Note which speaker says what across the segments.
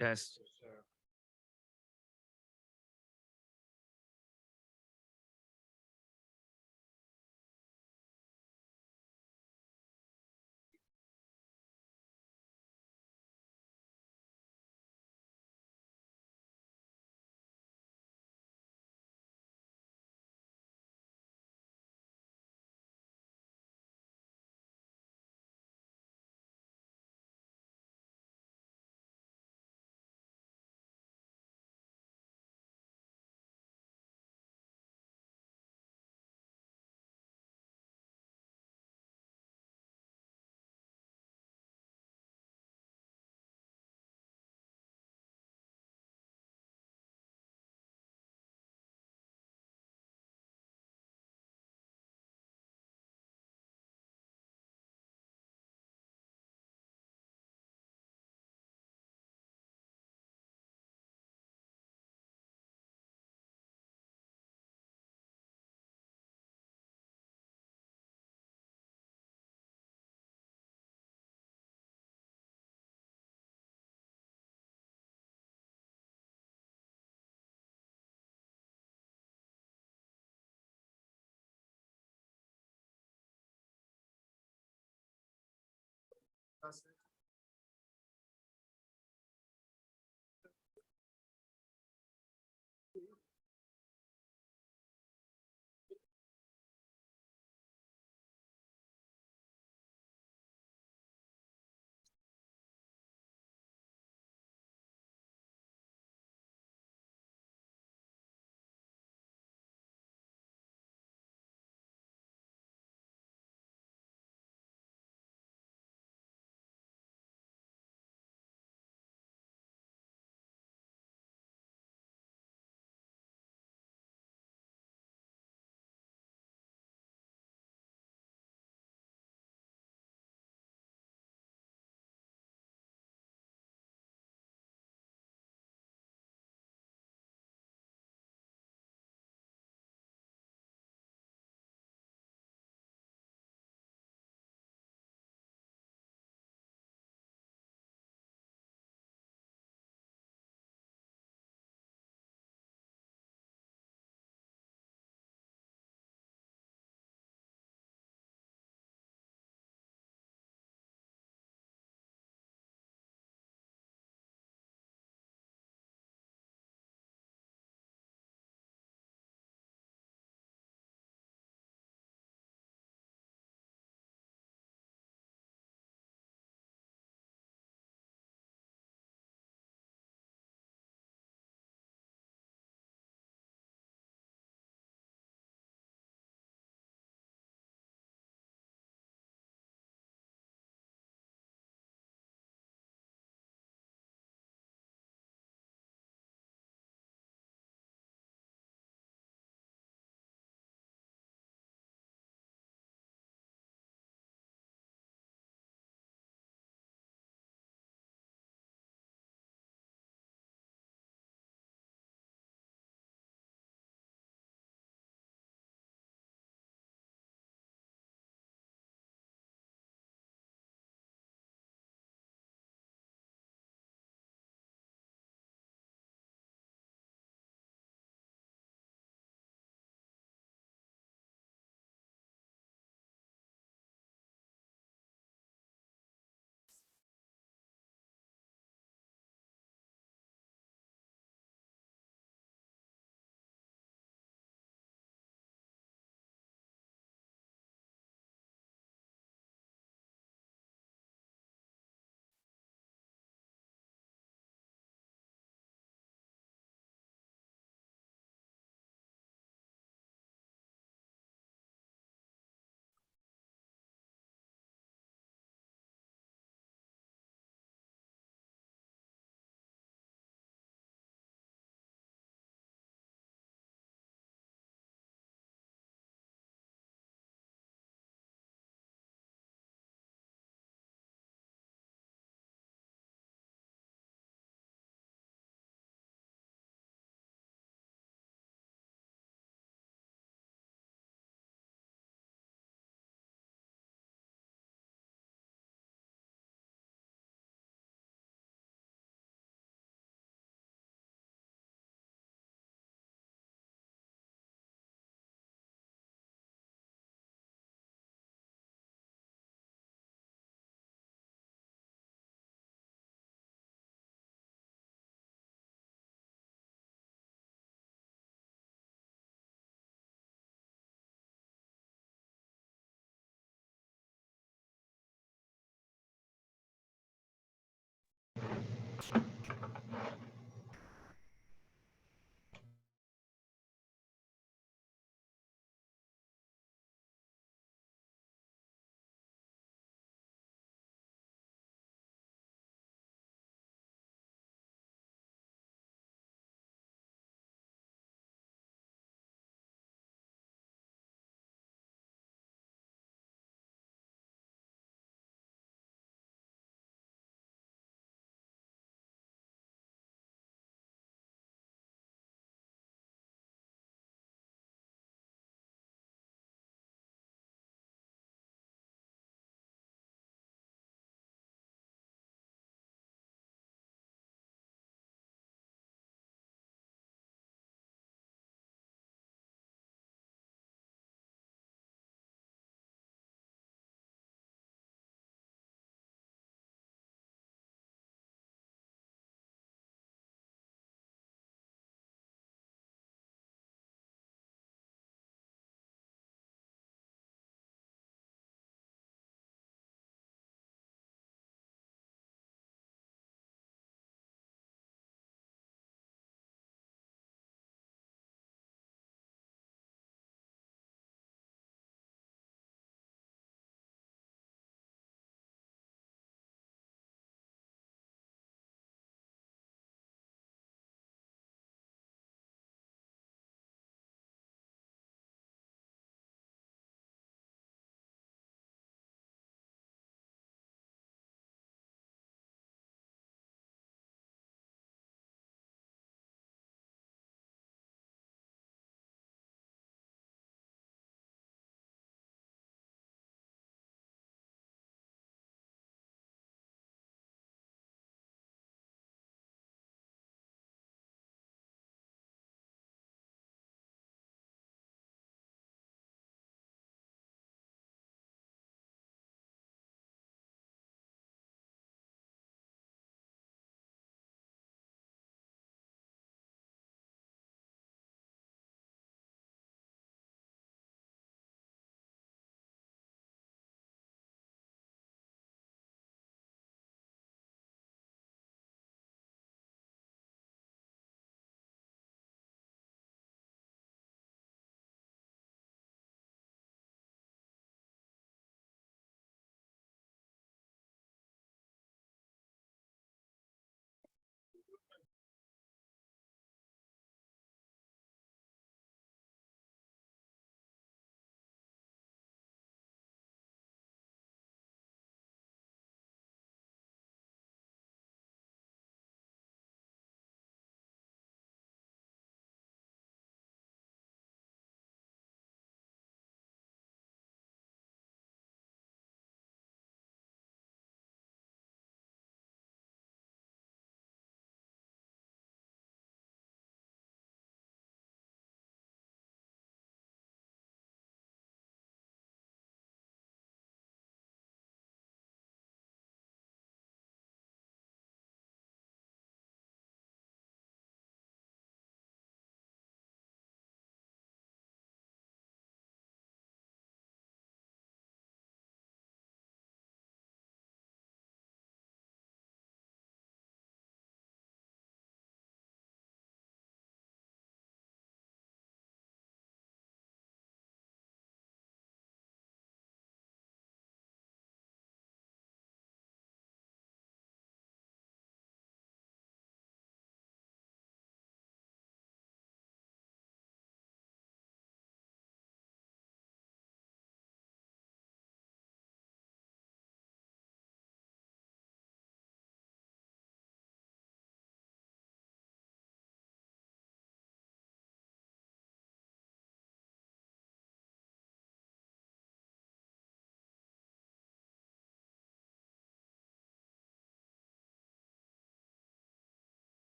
Speaker 1: Yes.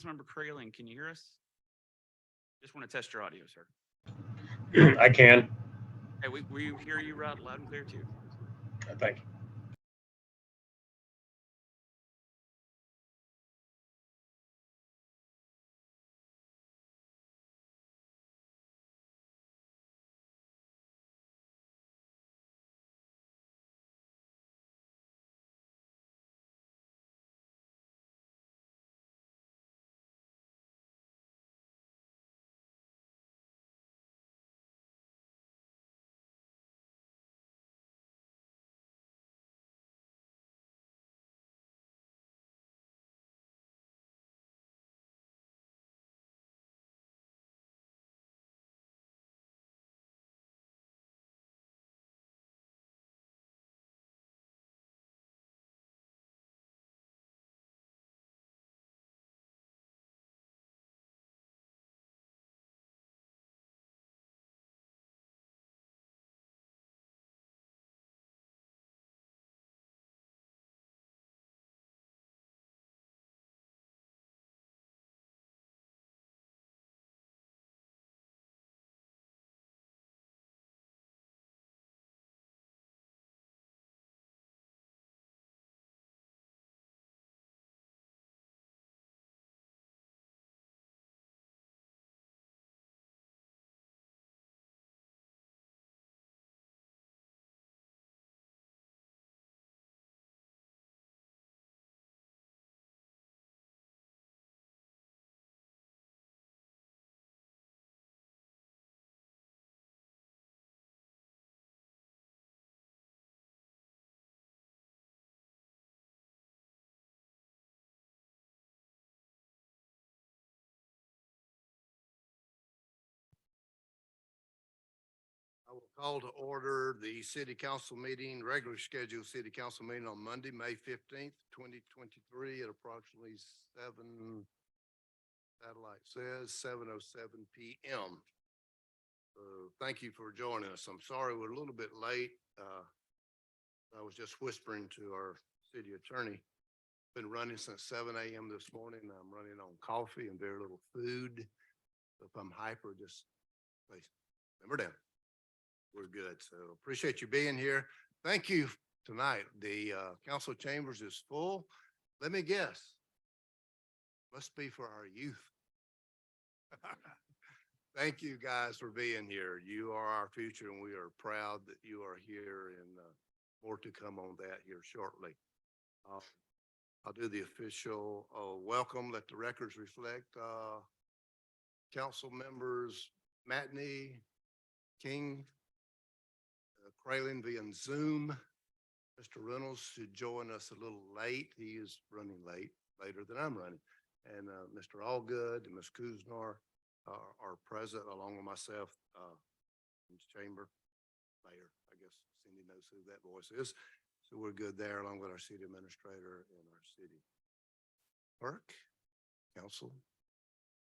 Speaker 1: Councilmember Craling, can you hear us? Just want to test your audio, sir.
Speaker 2: I can.
Speaker 1: Hey, we hear you loud and clear too.
Speaker 2: Thank you.
Speaker 3: I will call to order the city council meeting, regular scheduled city council meeting on Monday, May 15th, 2023 at approximately 7, satellite says 7:07 PM. Thank you for joining us. I'm sorry we're a little bit late. I was just whispering to our city attorney. Been running since 7 AM this morning. I'm running on coffee and very little food. If I'm hyper, just please remember down. We're good. So appreciate you being here. Thank you tonight. The council chambers is full. Let me guess. Must be for our youth. Thank you guys for being here. You are our future and we are proud that you are here, and more to come on that here shortly. I'll do the official welcome. Let the records reflect council members Matney, King, Craling via Zoom. Mr. Reynolds should join us a little late. He is running late, later than I'm running. And Mr. Allgood and Ms. Kuznar are present along with myself in the chamber. Mayor, I guess Cindy knows who that voice is. So we're good there along with our city administrator and our city clerk, council.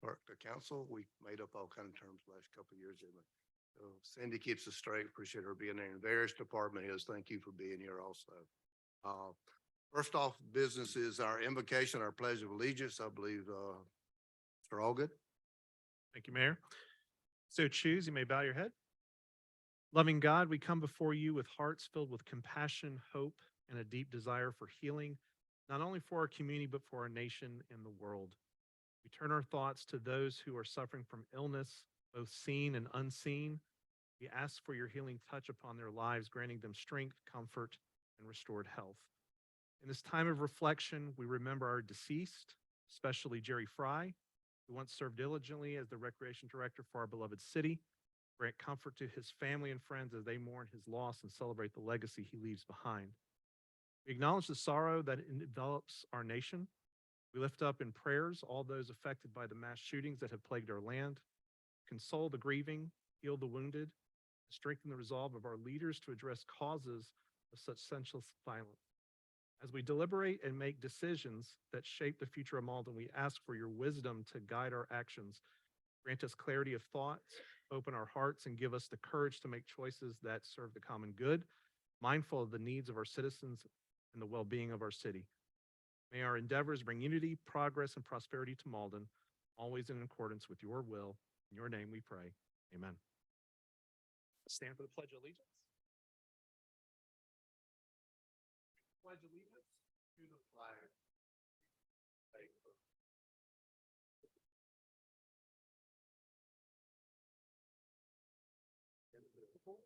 Speaker 3: Clerk, the council, we made up all kind of terms the last couple of years, didn't we? So Cindy keeps us straight. Appreciate her being there. And various department heads, thank you for being here also. First off, business is our invocation, our pledge of allegiance. I believe Mr. Allgood.
Speaker 4: Thank you, Mayor. So choose, you may bow your head. Loving God, we come before you with hearts filled with compassion, hope, and a deep desire for healing, not only for our community, but for our nation and the world. We turn our thoughts to those who are suffering from illness, both seen and unseen. We ask for your healing touch upon their lives, granting them strength, comfort, and restored health. In this time of reflection, we remember our deceased, especially Jerry Fry, who once served diligently as the recreation director for our beloved city. Grant comfort to his family and friends as they mourn his loss and celebrate the legacy he leaves behind. We acknowledge the sorrow that envelops our nation. We lift up in prayers all those affected by the mass shootings that have plagued our land. Console the grieving, heal the wounded, and strengthen the resolve of our leaders to address causes of such senseless violence. As we deliberate and make decisions that shape the future of Mauldin, we ask for your wisdom to guide our actions. Grant us clarity of thoughts, open our hearts, and give us the courage to make choices that serve the common good, mindful of the needs of our citizens and the well-being of our city. May our endeavors bring unity, progress, and prosperity to Mauldin, always in accordance with your will. In your name we pray. Amen. Stand for the Pledge of Allegiance. Pledge allegiance to the flag. Indivisible,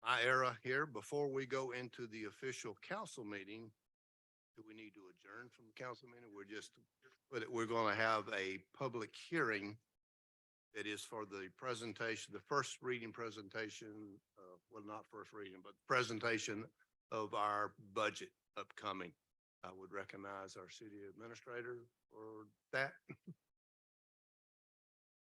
Speaker 3: My era here, before we go into the official council meeting, do we need to adjourn from the council meeting? We're going to have a public hearing that is for the presentation, the first reading presentation, well, not first reading, but presentation of our budget upcoming. I would recognize our city administrator for that.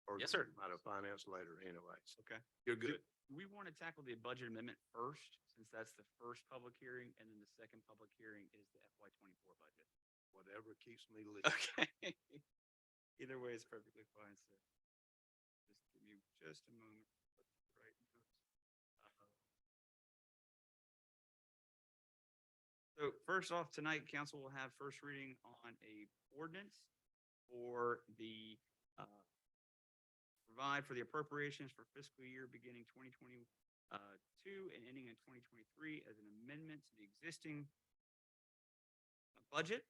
Speaker 3: Or
Speaker 1: Yes, sir.
Speaker 3: Out of finance later anyways.
Speaker 1: Okay.
Speaker 3: You're good.
Speaker 1: Do we want to tackle the budget amendment first, since that's the first public hearing, and then the second public hearing is the FY '24 budget?
Speaker 3: Whatever keeps me legal.
Speaker 1: Okay. Either way is perfectly fine, sir. Just give me just a moment. Right. So first off, tonight, council will have first reading on a ordinance for the, provide for the appropriations for fiscal year beginning 2022 and ending in 2023 as an amendment to the existing budget.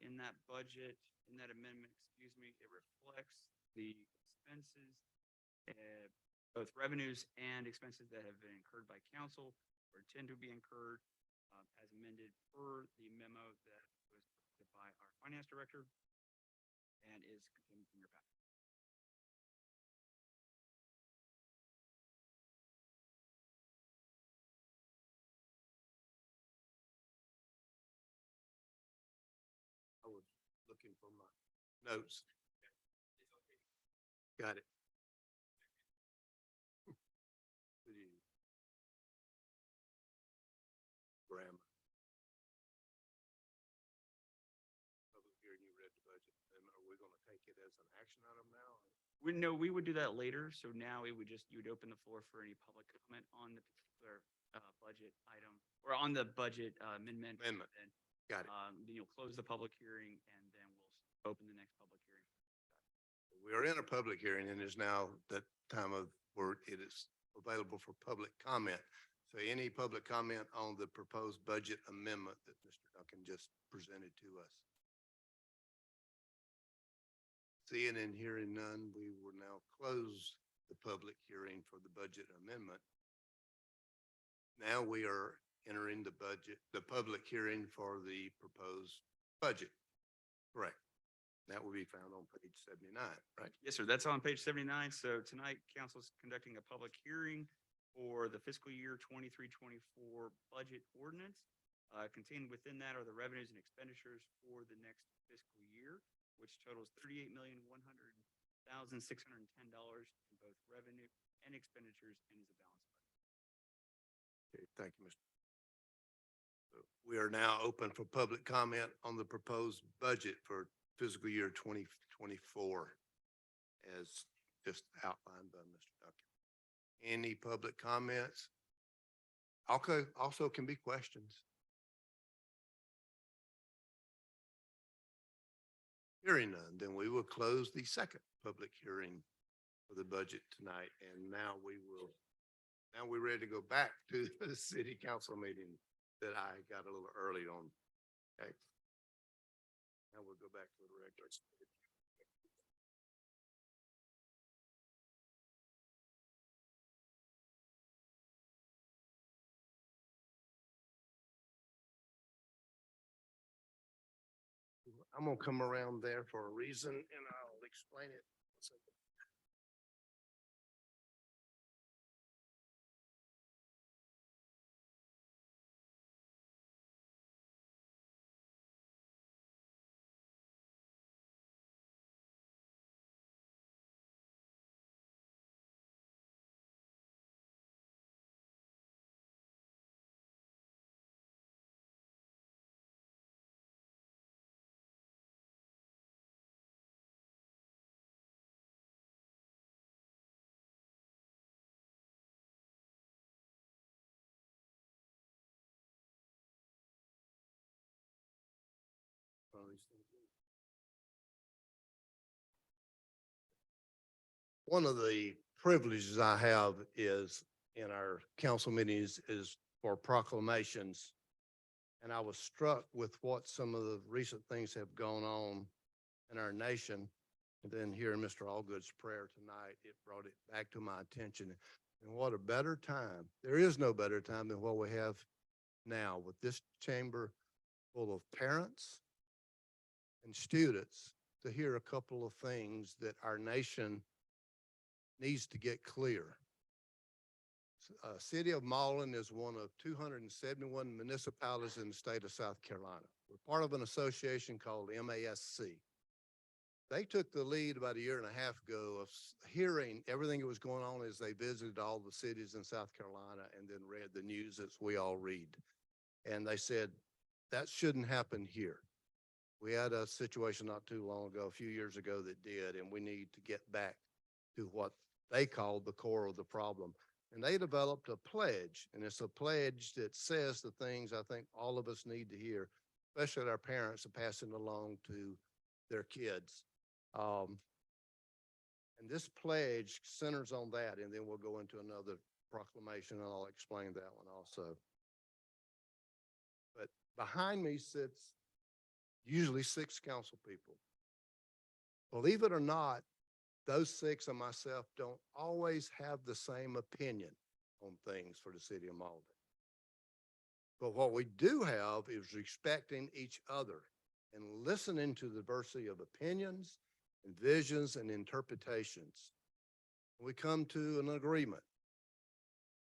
Speaker 1: In that budget, in that amendment, excuse me, it reflects the expenses, both revenues and expenses that have been incurred by council or intend to be incurred as amended per the memo that was posted by our finance director and is contained in your packet.
Speaker 3: I was looking for my notes. Got it. Good evening. Grammar. Public hearing, you read the budget. And are we gonna take it as an action item now?
Speaker 1: We would do that later. So now it would just, you would open the floor for any public comment on the particular budget item or on the budget amendment.
Speaker 3: Amendment.
Speaker 1: Then,
Speaker 3: Got it.
Speaker 1: then you'll close the public hearing and then we'll open the next public hearing.
Speaker 3: We are in a public hearing and is now that time of where it is available for public comment. So any public comment on the proposed budget amendment that Mr. Duncan just presented to us? Seeing and hearing none, we will now close the public hearing for the budget amendment. Now we are entering the public hearing for the proposed budget. Correct. That will be found on page 79, right?
Speaker 1: Yes, sir. That's on page 79. So tonight, council is conducting a public hearing for the fiscal year 23-24 budget ordinance. Contained within that are the revenues and expenditures for the next fiscal year, which totals $38,100,610 in both revenue and expenditures and is a balanced budget.
Speaker 3: Okay, thank you, Mr. So we are now open for public comment on the proposed budget for fiscal year 2024 as just outlined by Mr. Duncan. Any public comments? Okay, also can be questions. Hearing none, then we will close the second public hearing for the budget tonight. And now we're ready to go back to the city council meeting that I got a little early on. Okay. Now we'll go back to the regular. I'm gonna come around there for a reason and I'll explain it. One of the privileges I have is in our council meetings is for proclamations. And I was struck with what some of the recent things have gone on in our nation. And then hearing Mr. Allgood's prayer tonight, it brought it back to my attention. And what a better time. There is no better time than what we have now with this chamber full of parents and students to hear a couple of things that our nation needs to get clear. City of Mauldin is one of 271 municipalities in the state of South Carolina. We're part of an association called MASC. They took the lead about a year and a half ago of hearing everything that was going on as they visited all the cities in South Carolina and then read the news as we all read. And they said, that shouldn't happen here. We had a situation not too long ago, a few years ago that did, and we need to get back to what they called the core of the problem. And they developed a pledge, and it's a pledge that says the things I think all of us need to hear, especially our parents are passing along to their kids. And this pledge centers on that, and then we'll go into another proclamation, and I'll explain that one also. But behind me sits usually 6 council people. Believe it or not, those 6 and myself don't always have the same opinion on things for the city of Mauldin. But what we do have is respecting each other and listening to the diversity of opinions and visions and interpretations. We come to an agreement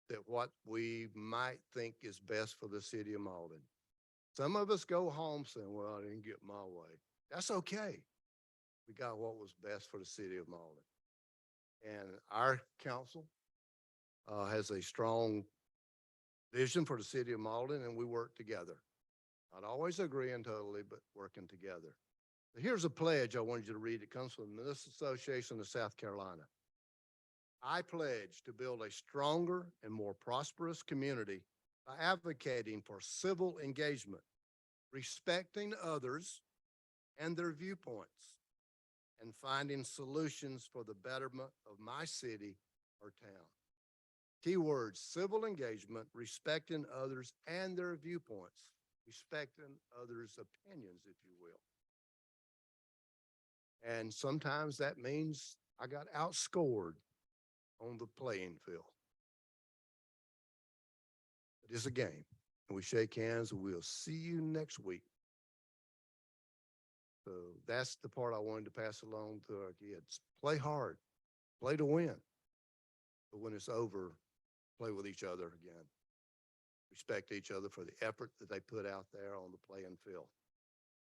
Speaker 3: that what we might think is best for the city of Mauldin. Some of us go home saying, well, I didn't get my way. That's okay. We got what was best for the city of Mauldin. And our council has a strong vision for the city of Mauldin, and we work together. Not always agreeing totally, but working together. Here's a pledge I wanted you to read. It comes from the Municipal Association of South Carolina. I pledge to build a stronger and more prosperous community by advocating for civil engagement, respecting others and their viewpoints, and finding solutions for the betterment of my city or town. Keywords: civil engagement, respecting others and their viewpoints, respecting others' opinions, if you will. And sometimes that means I got outscored on the playing field. It is a game, and we shake hands, and we'll see you next week. So that's the part I wanted to pass along to our kids. Play hard, play to win. But when it's over, play with each other again. Respect each other for the effort that they put out there on the playing field.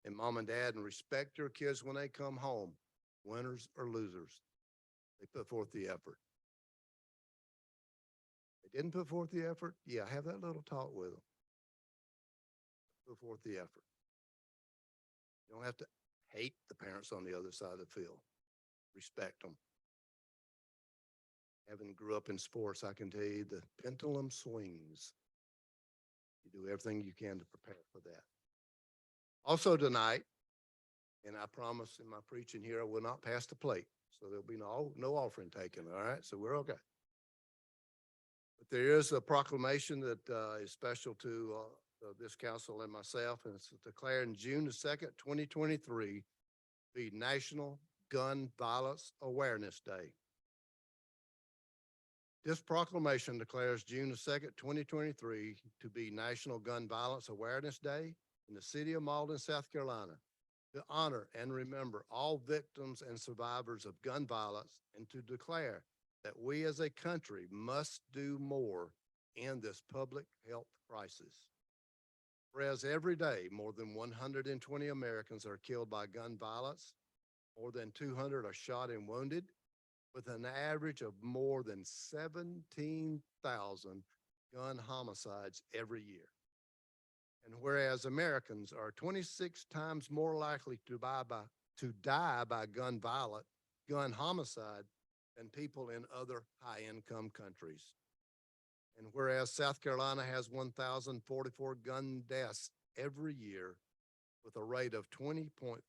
Speaker 3: And mom and dad, and respect your kids when they come home, winners or losers. They put forth the effort. They didn't put forth the effort? Yeah, have that little talk with them. Put forth the effort. You don't have to hate the parents on the other side of the field. Respect them. Having grew up in sports, I can tell you the pendulum swings. You do everything you can to prepare for that. Also tonight, and I promise in my preaching here, I will not pass the plate. So there'll be no offering taken, all right? So we're okay. But there is a proclamation that is special to this council and myself, and it's declaring June the 2nd, 2023, be National Gun Violence Awareness Day. This proclamation declares June the 2nd, 2023 to be National Gun Violence Awareness Day in the city of Mauldin, South Carolina, to honor and remember all victims and survivors of gun violence, and to declare that we as a country must do more in this public health crisis. Whereas every day, more than 120 Americans are killed by gun violence, more than 200 are shot and wounded, with an average of more than 17,000 gun homicides every year. And whereas Americans are 26 times more likely to die by gun homicide than people in other high-income countries. And whereas South Carolina has 1,044 gun deaths every year, with a rate of 20.5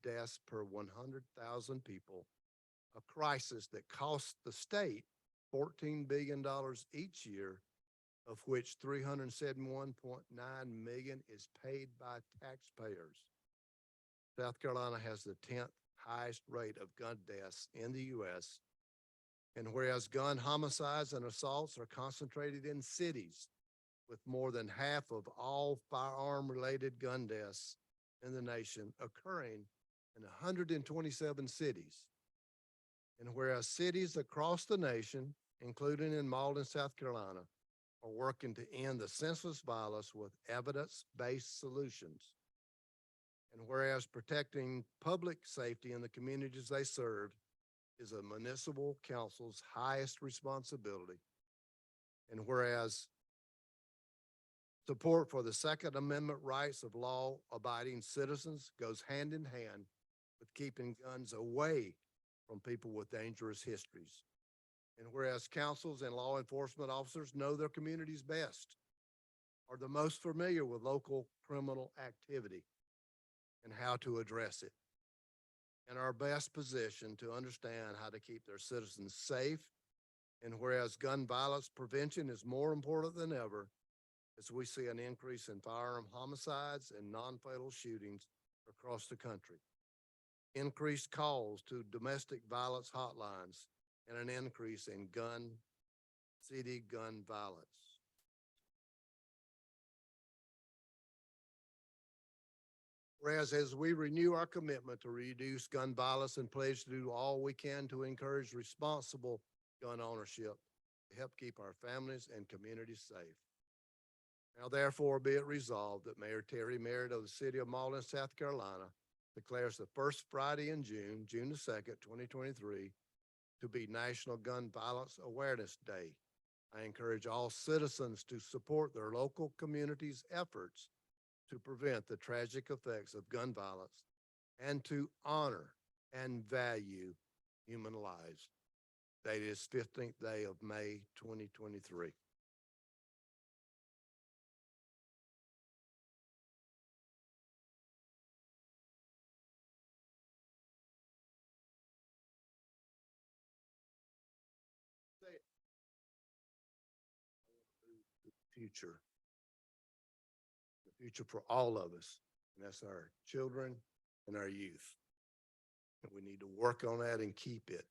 Speaker 3: deaths per 100,000 people, a crisis that costs the state $14 billion each year, of which $371.9 million is paid by taxpayers. South Carolina has the 10th highest rate of gun deaths in the U.S. And whereas gun homicides and assaults are concentrated in cities, with more than half of all firearm-related gun deaths in the nation occurring in 127 cities. And whereas cities across the nation, including in Mauldin, South Carolina, are working to end the senseless violence with evidence-based solutions. And whereas protecting public safety in the communities they serve is a municipal council's highest responsibility. And whereas support for the Second Amendment rights of law-abiding citizens goes hand in hand with keeping guns away from people with dangerous histories. And whereas councils and law enforcement officers know their communities best, are the most familiar with local criminal activity and how to address it, and are best positioned to understand how to keep their citizens safe. And whereas gun violence prevention is more important than ever, as we see an increase in firearm homicides and non-fatal shootings across the country, increased calls to domestic violence hotlines, and an increase in city gun violence. Whereas as we renew our commitment to reduce gun violence and pledge to do all we can to encourage responsible gun ownership to help keep our families and communities safe. Now therefore be it resolved that Mayor Terry Merritt of the city of Mauldin, South Carolina, declares the first Friday in June, June the 2nd, 2023, to be National Gun Violence Awareness Day. I encourage all citizens to support their local community's efforts to prevent the tragic effects of gun violence and to honor and value human lives. Date is 15th day of May, 2023. Future. The future for all of us, and that's our children and our youth. And we need to work on that and keep it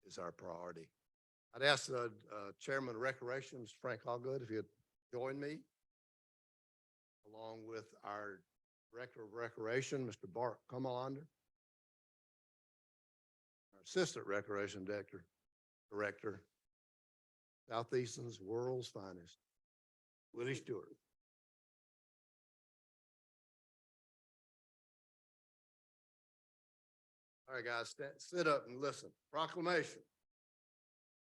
Speaker 3: is our priority. I'd ask the Chairman of Recreation, Mr. Frank Allgood, if he'd join me, along with our Director of Recreation, Mr. Bart Kumalander, our Assistant Recreation Director, Southeastern's world's finest, Willie Stewart. All right, guys, sit up and listen. Proclamation.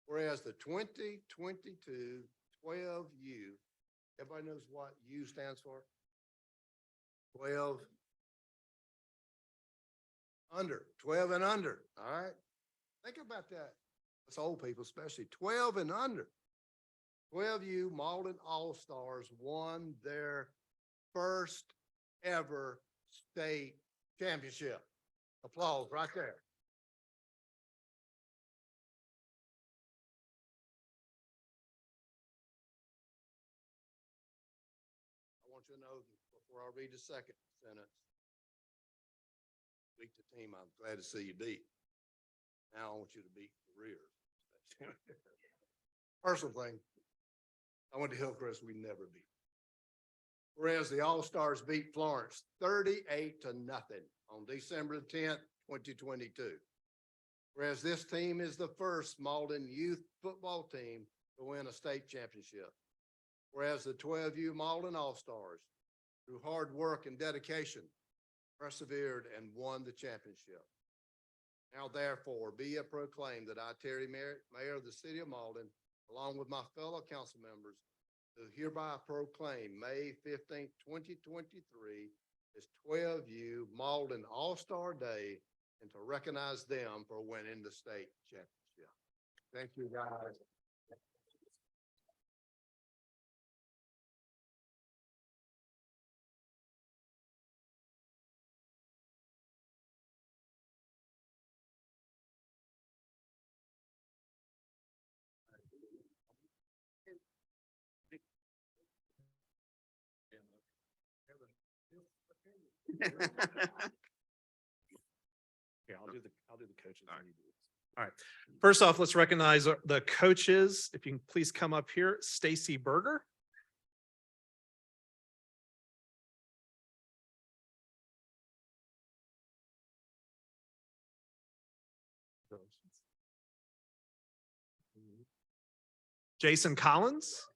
Speaker 3: Whereas the 2022 12U, everybody knows what U stands for? 12 and under, all right? Think about that. Us old people especially, 12 and under. 12U Mauldin All-Stars won their first ever state championship. Applause right there. I want you to know before I read the second sentence, beat the team I'm glad to see you beat. Now I want you to beat the rear. Personal thing, I went to Hillcrest, we never beat. Whereas the All-Stars beat Florence 38-0 on December 10th, 2022. Whereas this team is the first Mauldin youth football team to win a state championship. Whereas the 12U Mauldin All-Stars, through hard work and dedication, persevered and won the championship. Now therefore be it proclaimed that I, Terry Merritt, Mayor of the City of Mauldin, along with my fellow council members, do hereby proclaim May 15th, 2023 as 12U Mauldin All-Star Day and to recognize them for winning the state championship. Thank you, guys.
Speaker 4: Yeah, I'll do the coaches. All right. First off, let's recognize the coaches. If you can please come up here, Stacy Berger. Jason Collins.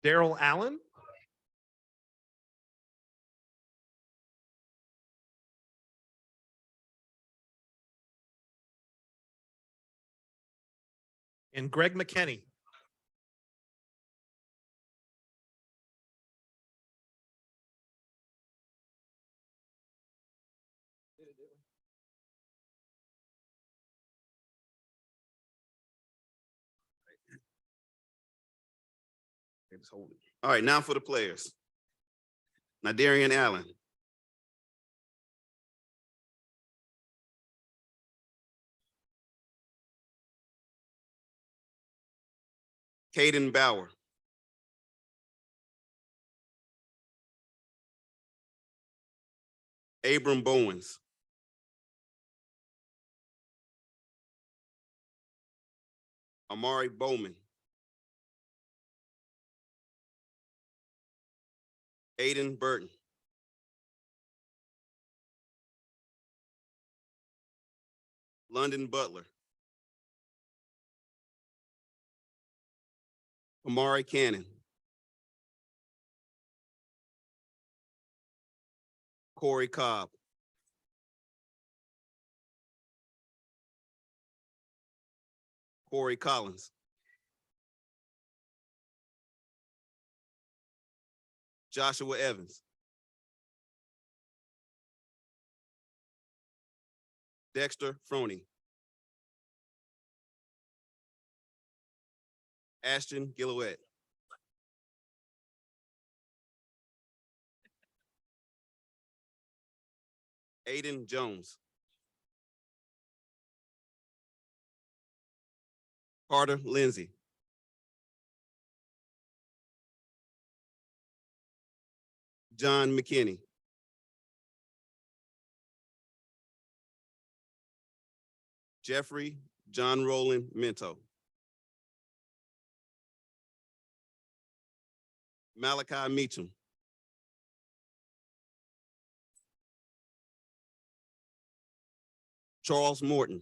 Speaker 4: Daryl Allen. And Greg McKinney.
Speaker 5: All right, now for the players. Nadarian Allen. Caden Bauer. Abram Bowens. Amari Bowman. Aiden Burton. London Butler. Amari Cannon. Corey Cobb. Corey Collins. Joshua Evans. Dexter Froney. Ashton Gillowett. Aiden Jones. Carter Lindsay. John McKinney. Jeffrey John Rowland Minto. Malachi Meacham. Charles Morton.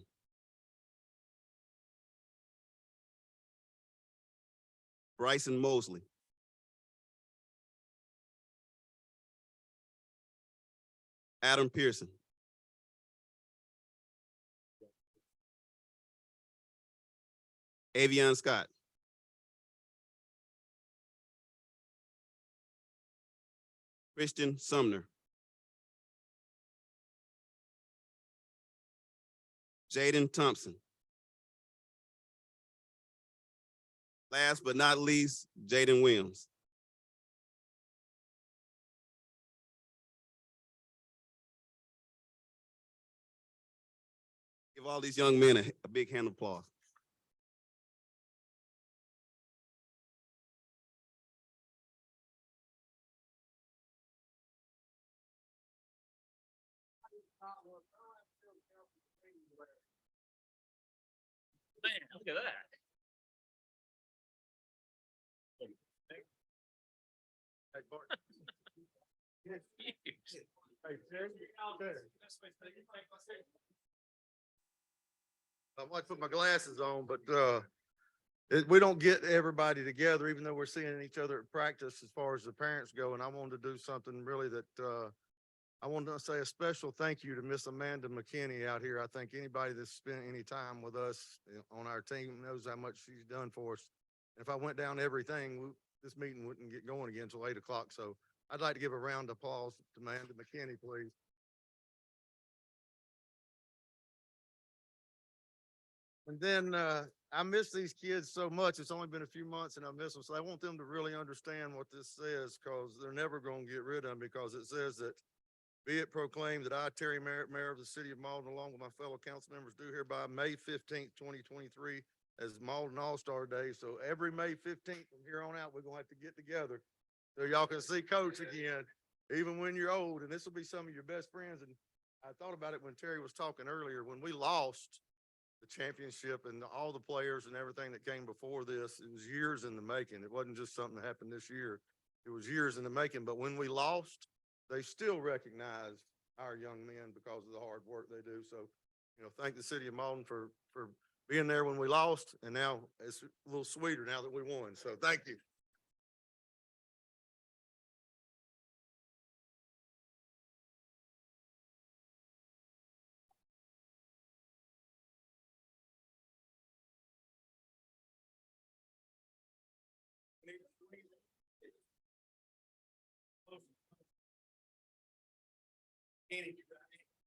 Speaker 5: Bryson Mosley. Adam Pearson. Avion Scott. Christian Sumner. Jaden Thompson. Last but not least, Jaden Williams. Give all these young men a big hand of applause.
Speaker 1: Man, look at that.
Speaker 3: I might put my glasses on, but we don't get everybody together, even though we're seeing each other at practice as far as the parents go. And I wanted to do something really that I want to say a special thank you to Miss Amanda McKinney out here. I think anybody that's spent any time with us on our team knows how much she's done for us. If I went down everything, this meeting wouldn't get going again until 8 o'clock. So I'd like to give a round of applause to Amanda McKinney, please. And then I miss these kids so much. It's only been a few months and I miss them. So I want them to really understand what this says, because they're never going to get rid of them, because it says that Be it proclaimed that I, Terry Merritt, Mayor of the City of Mauldin, along with my fellow council members, do hereby May 15th, 2023, as Mauldin All-Star Day. So every May 15th from here on out, we're gonna have to get together so y'all can see Coach again, even when you're old. And this will be some of your best friends. And I thought about it when Terry was talking earlier, when we lost the championship and all the players and everything that came before this, it was years in the making. It wasn't just something that happened this year. It was years in the making. But when we lost, they still recognized our young men because of the hard work they do. So, thank the city of Mauldin for being there when we lost. And now it's a little sweeter now that we won. So thank you.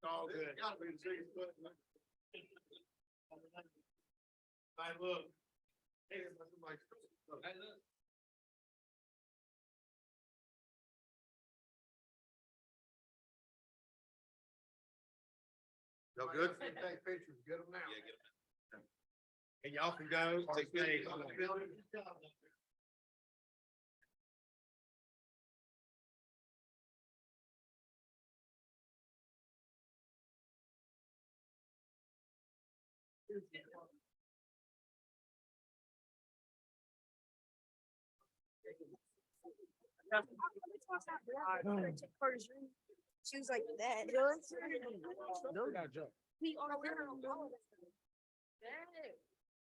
Speaker 3: All good. I look. Hey, y'all good? Take pictures, get them now. Yeah, get them. And y'all can go. Take pictures.
Speaker 6: She was like that. We are.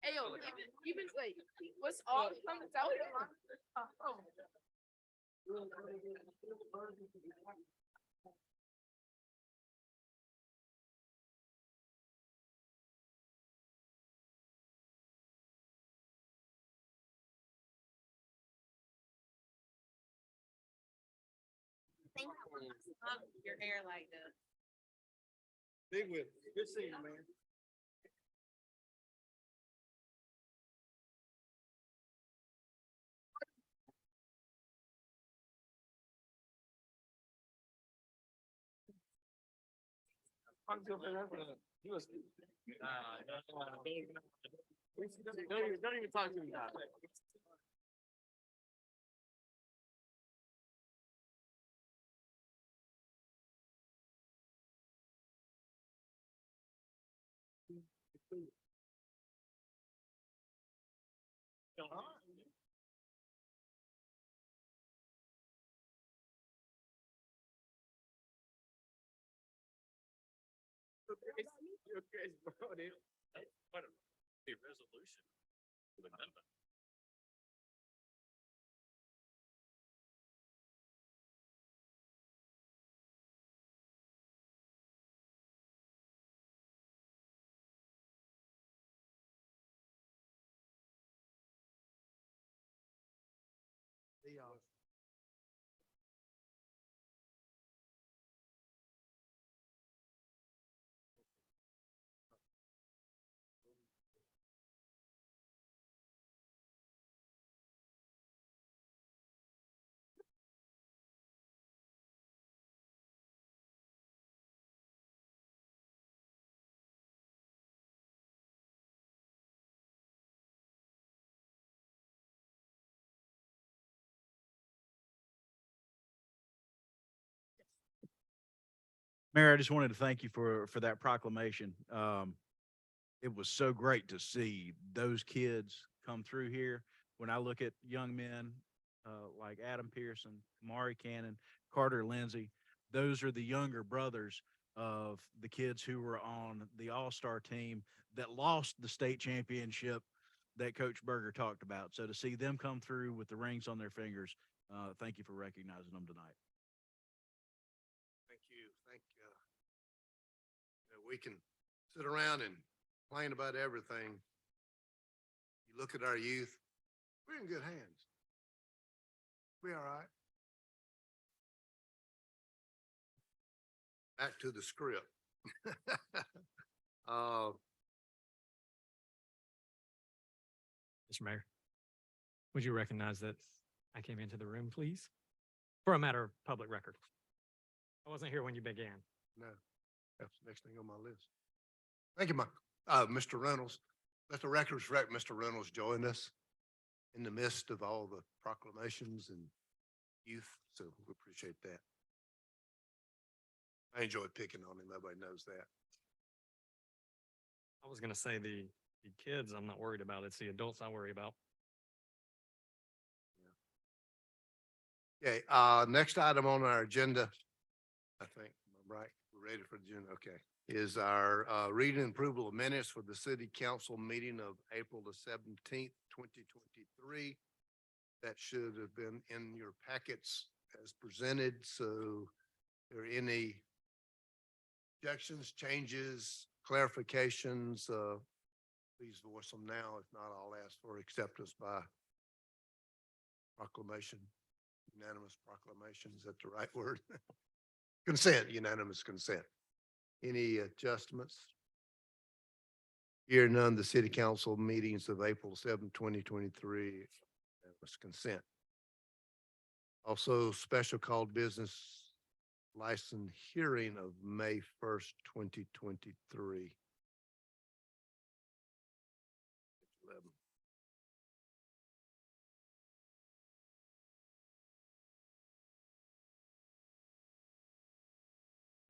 Speaker 6: Hey, yo, even wait, what's all coming out here? Oh. Your hair like this.
Speaker 3: Big whip. Good seeing you, man.
Speaker 1: Don't even talk to me about it.
Speaker 2: Quite a resolution to the amendment.
Speaker 7: Mayor, I just wanted to thank you for that proclamation. It was so great to see those kids come through here. When I look at young men like Adam Pearson, Mari Cannon, Carter Lindsay, those are the younger brothers of the kids who were on the All-Star team that lost the state championship that Coach Berger talked about. So to see them come through with the rings on their fingers, thank you for recognizing them tonight.
Speaker 3: Thank you. We can sit around and complain about everything. You look at our youth, we're in good hands. We all right. Back to the script.
Speaker 8: Mr. Mayor, would you recognize that I came into the room, please? For a matter of public record. I wasn't here when you began.
Speaker 3: No, that's the next thing on my list. Thank you, Mr. Reynolds. Let the record reflect, Mr. Reynolds joined us in the midst of all the proclamations and youth, so we appreciate that. I enjoy picking on him. Everybody knows that.
Speaker 8: I was gonna say the kids, I'm not worried about. It's the adults I worry about.
Speaker 3: Okay, next item on our agenda, I think, I'm right, we're ready for the agenda, okay, is our, reading and approval of minutes for the city council meeting of April the 17th, 2023. That should have been in your packets as presented, so are there any objections, changes, clarifications, please voice them now. If not, I'll ask for acceptance by proclamation. Unanimous proclamation, is that the right word? Consent, unanimous consent. Any adjustments? Here none, the city council meetings of April 7, 2023, unanimous consent. Also, special called business license hearing of May 1st, 2023. 11.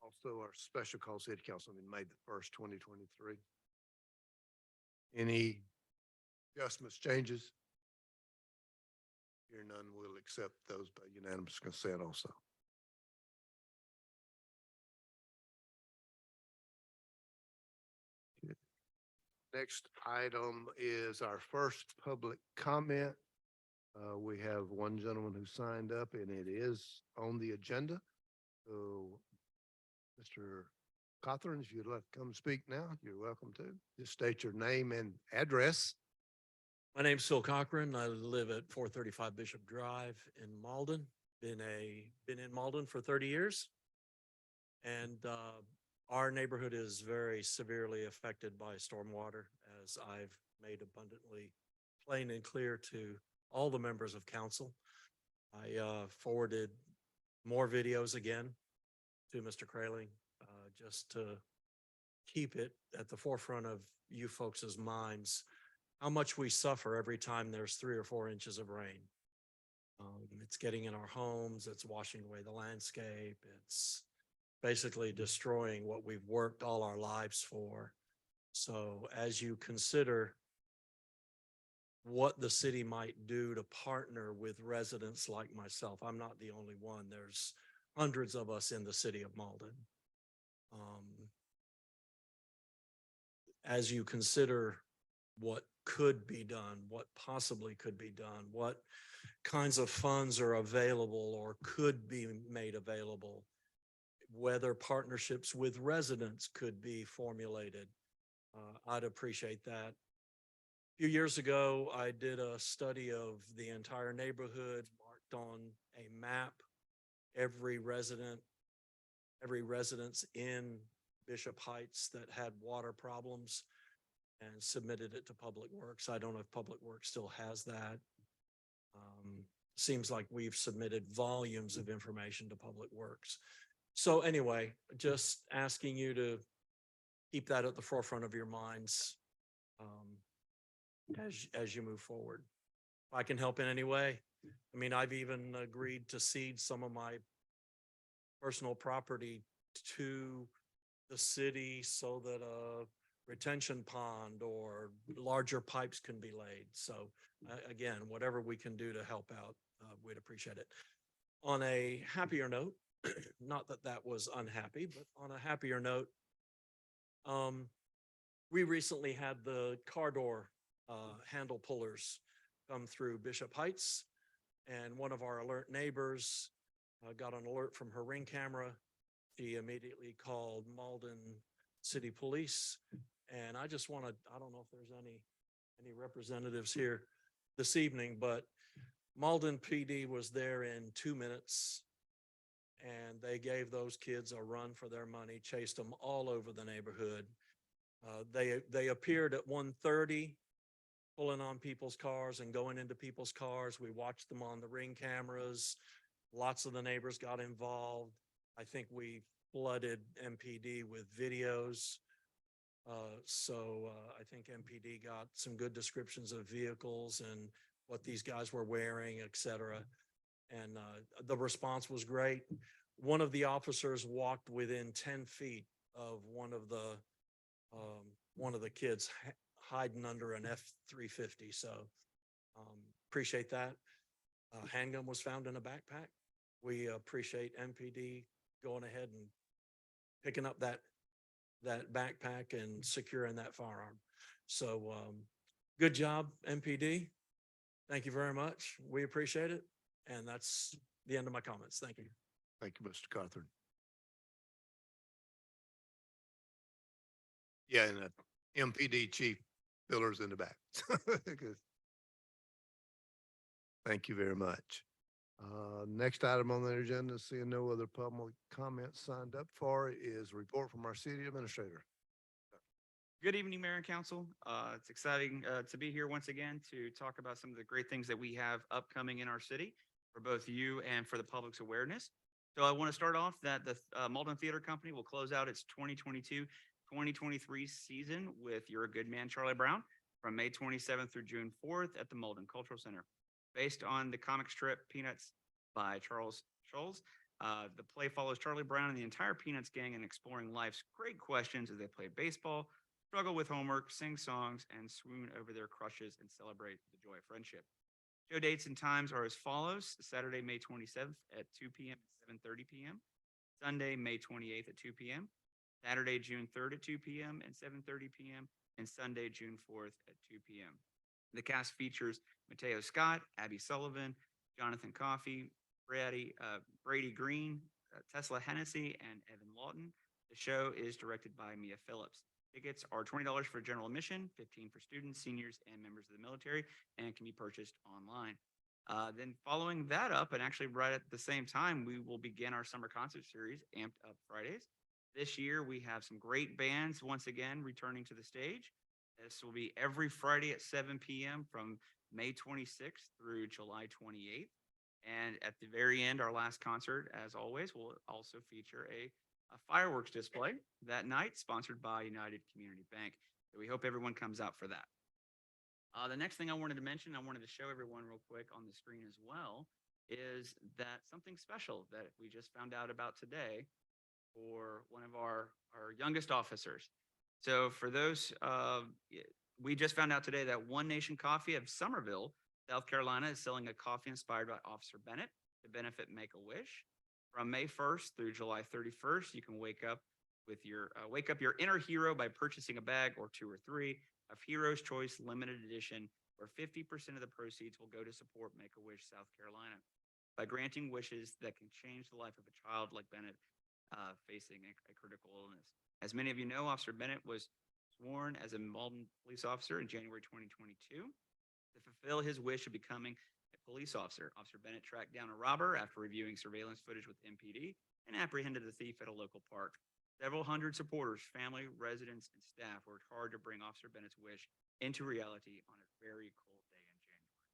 Speaker 3: Also, our special call city council meeting May the 1st, 2023. Any adjustments, changes? Here none, we'll accept those by unanimous consent also. Next item is our first public comment. We have one gentleman who signed up and it is on the agenda. So, Mr. Cawthorn, if you'd like to come speak now, you're welcome to. Just state your name and address.
Speaker 9: My name's Phil Cochran. I live at 435 Bishop Drive in Mauldin. Been in Mauldin for 30 years. And our neighborhood is very severely affected by stormwater, as I've made abundantly plain and clear to all the members of council. I forwarded more videos again to Mr. Kraling, just to keep it at the forefront of you folks' minds, how much we suffer every time there's 3 or 4 inches of rain. It's getting in our homes, it's washing away the landscape, it's basically destroying what we've worked all our lives for. So as you consider what the city might do to partner with residents like myself, I'm not the only one. There's hundreds of us in the city of Mauldin. As you consider what could be done, what possibly could be done, what kinds of funds are available or could be made available, whether partnerships with residents could be formulated, I'd appreciate that. A few years ago, I did a study of the entire neighborhood, marked on a map every residence in Bishop Heights that had water problems, and submitted it to Public Works. I don't know if Public Works still has that. Seems like we've submitted volumes of information to Public Works. So anyway, just asking you to keep that at the forefront of your minds as you move forward. If I can help in any way. I mean, I've even agreed to cede some of my personal property to the city so that a retention pond or larger pipes can be laid. So again, whatever we can do to help out, we'd appreciate it. On a happier note, not that that was unhappy, but on a happier note, we recently had the car door handle pullers come through Bishop Heights, and one of our alert neighbors got an alert from her Ring camera. She immediately called Mauldin City Police. And I just want to, I don't know if there's any representatives here this evening, but Mauldin PD was there in 2 minutes, and they gave those kids a run for their money, chased them all over the neighborhood. They appeared at 1:30, pulling on people's cars and going into people's cars. We watched them on the Ring cameras. Lots of the neighbors got involved. I think we flooded MPD with videos. I think MPD got some good descriptions of vehicles and what these guys were wearing, et cetera. And the response was great. One of the officers walked within 10 feet of one of the kids hiding under an F-350. So appreciate that. Handgun was found in a backpack. We appreciate MPD going ahead and picking up that backpack and securing that firearm. So good job, MPD. Thank you very much. We appreciate it. And that's the end of my comments. Thank you.
Speaker 3: Thank you, Mr. Cawthorn. Yeah, and MPD chief fillers in the back. Good. Thank you very much. Next item on the agenda, seeing no other public comments signed up for, is a report from our city administrator.
Speaker 1: Good evening, Mayor and Council. It's exciting to be here once again to talk about some of the great things that we have upcoming in our city for both you and for the public's awareness. So I want to start off that the Mauldin Theater Company will close out its 2022-2023 season with You're a Good Man, Charlie Brown from May 27th through June 4th at the Mauldin Cultural Center. Based on the comic strip Peanuts by Charles Schulz, the play follows Charlie Brown and the entire Peanuts gang in exploring life's great questions as they play baseball, struggle with homework, sing songs, and swoon over their crushes and celebrate the joy of friendship. Show dates and times are as follows: Saturday, May 27th at 2 p.m. and 7:30 p.m. Sunday, May 28th at 2 p.m. Saturday, June 3rd at 2 p.m. and 7:30 p.m. and Sunday, June 4th at 2 p.m. The cast features Mateo Scott, Abby Sullivan, Jonathan Coffey, Brady Green, Tesla Hennessy, and Evan Lawton. The show is directed by Mia Phillips. Tickets are $20 for general admission, $15 for students, seniors, and members of the military, and can be purchased online. Then following that up, and actually right at the same time, we will begin our summer concert series, Amped Up Fridays. This year, we have some great bands once again returning to the stage. This will be every Friday at 7 p.m. from May 26th through July 28th. And at the very end, our last concert, as always, will also feature a fireworks display that night, sponsored by United Community Bank. So we hope everyone comes out for that. The next thing I wanted to mention, I wanted to show everyone real quick on the screen as well, is that something special that we just found out about today for one of our youngest officers. So for those, we just found out today that One Nation Coffee of Somerville, South Carolina, is selling a coffee inspired by Officer Bennett to benefit Make-A-Wish. From May 1st through July 31st, you can wake up your inner hero by purchasing a bag or 2 or 3 of Hero's Choice Limited Edition, where 50% of the proceeds will go to support Make-A-Wish South Carolina by granting wishes that can change the life of a child like Bennett facing a critical illness. As many of you know, Officer Bennett was sworn as a Mauldin police officer in January 2022. To fulfill his wish of becoming a police officer, Officer Bennett tracked down a robber after reviewing surveillance footage with MPD and apprehended the thief at a local park. Several hundred supporters, family, residents, and staff worked hard to bring Officer Bennett's wish into reality on a very cold day in January.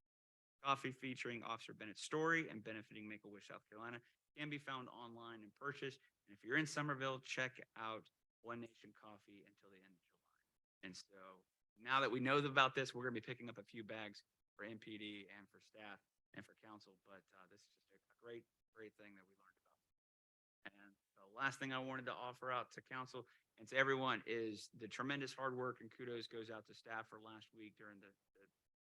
Speaker 1: Coffee featuring Officer Bennett's story and benefiting Make-A-Wish South Carolina can be found online and purchased. And if you're in Somerville, check out One Nation Coffee until the end of July. And so now that we know about this, we're going to be picking up a few bags for MPD and for staff and for council. But this is just a great thing that we learned about. And the last thing I wanted to offer out to council and to everyone is the tremendous hard work and kudos goes out to staff for last week during the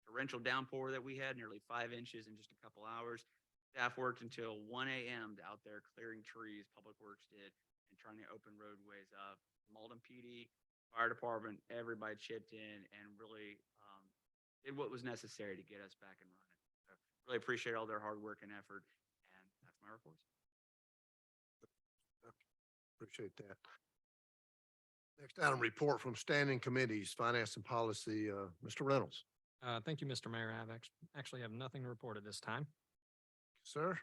Speaker 1: torrential downpour that we had, nearly 5 inches in just a couple hours. Staff worked until 1 a.m. out there clearing trees, Public Works did, and trying to open roadways up. Mauldin PD, fire department, everybody chipped in and really did what was necessary to get us back and running. So really appreciate all their hard work and effort, and that's my report.
Speaker 3: Appreciate that. Next item, report from standing committees, finance and policy, Mr. Reynolds.
Speaker 8: Thank you, Mr. Mayor. I actually have nothing to report at this time.
Speaker 3: Sir,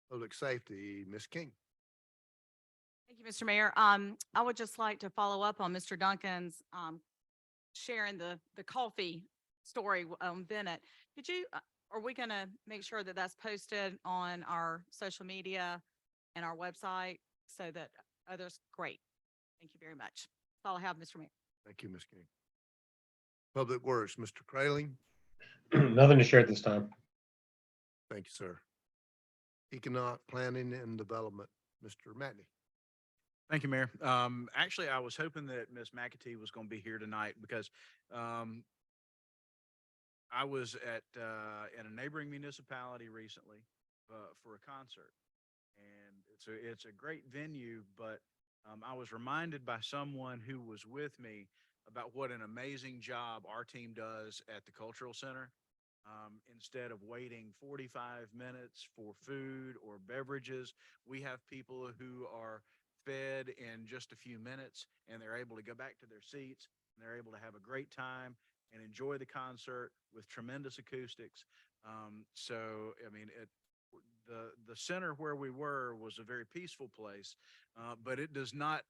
Speaker 3: public safety, Ms. King.
Speaker 10: Thank you, Mr. Mayor. I would just like to follow up on Mr. Duncan's sharing the coffee story on Bennett. Could you, are we going to make sure that that's posted on our social media and our website so that others, great. Thank you very much. That's all I have, Mr. Mayor.
Speaker 3: Thank you, Ms. King. Public Works, Mr. Kraling.
Speaker 11: Nothing to share at this time.
Speaker 3: Thank you, sir. Economic Planning and Development, Mr. Matney.
Speaker 7: Thank you, Mayor. Actually, I was hoping that Ms. McAtee was going to be here tonight because, I was at, in a neighboring municipality recently, for a concert. And it's a great venue, but, I was reminded by someone who was with me about what an amazing job our team does at the Cultural Center. Instead of waiting 45 minutes for food or beverages, we have people who are fed in just a few minutes and they're able to go back to their seats and they're able to have a great time and enjoy the concert with tremendous acoustics. So, I mean, the center where we were was a very peaceful place, but it does not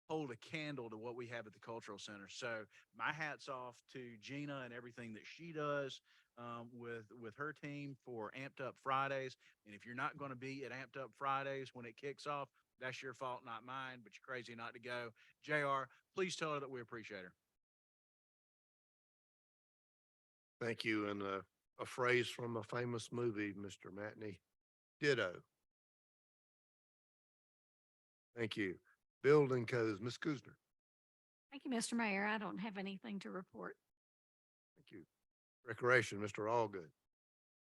Speaker 7: hold a candle to what we have at the Cultural Center. So my hat's off to Gina and everything that she does, with her team for Amped Up Fridays. And if you're not going to be at Amped Up Fridays when it kicks off, that's your fault, not mine, but you're crazy not to go. JR, please tell her that we appreciate her.
Speaker 3: Thank you. And a phrase from a famous movie, Mr. Matney, ditto. Thank you. Building Codes, Ms. Kuzner.
Speaker 12: Thank you, Mr. Mayor. I don't have anything to report.
Speaker 3: Thank you. Recreation, Mr. Allgood.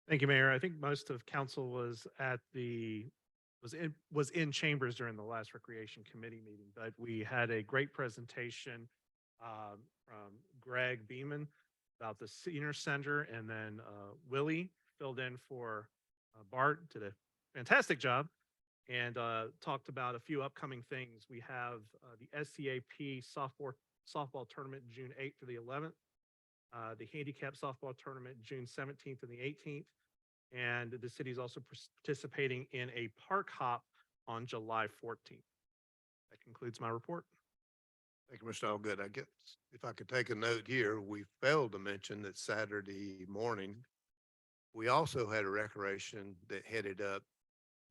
Speaker 4: Thank you, Mayor. I think most of council was was in chambers during the last Recreation Committee meeting, but we had a great presentation from Greg Beeman about the senior center, and then Willie filled in for Bart, did a fantastic job, and talked about a few upcoming things. We have the SCAP softball tournament June 8th through the 11th, the handicap softball tournament June 17th and the 18th, and the city is also participating in a park hop on July 14th. That concludes my report.
Speaker 3: Thank you, Mr. Allgood. I guess if I could take a note here, we failed to mention that Saturday morning, we also had a recreation that headed up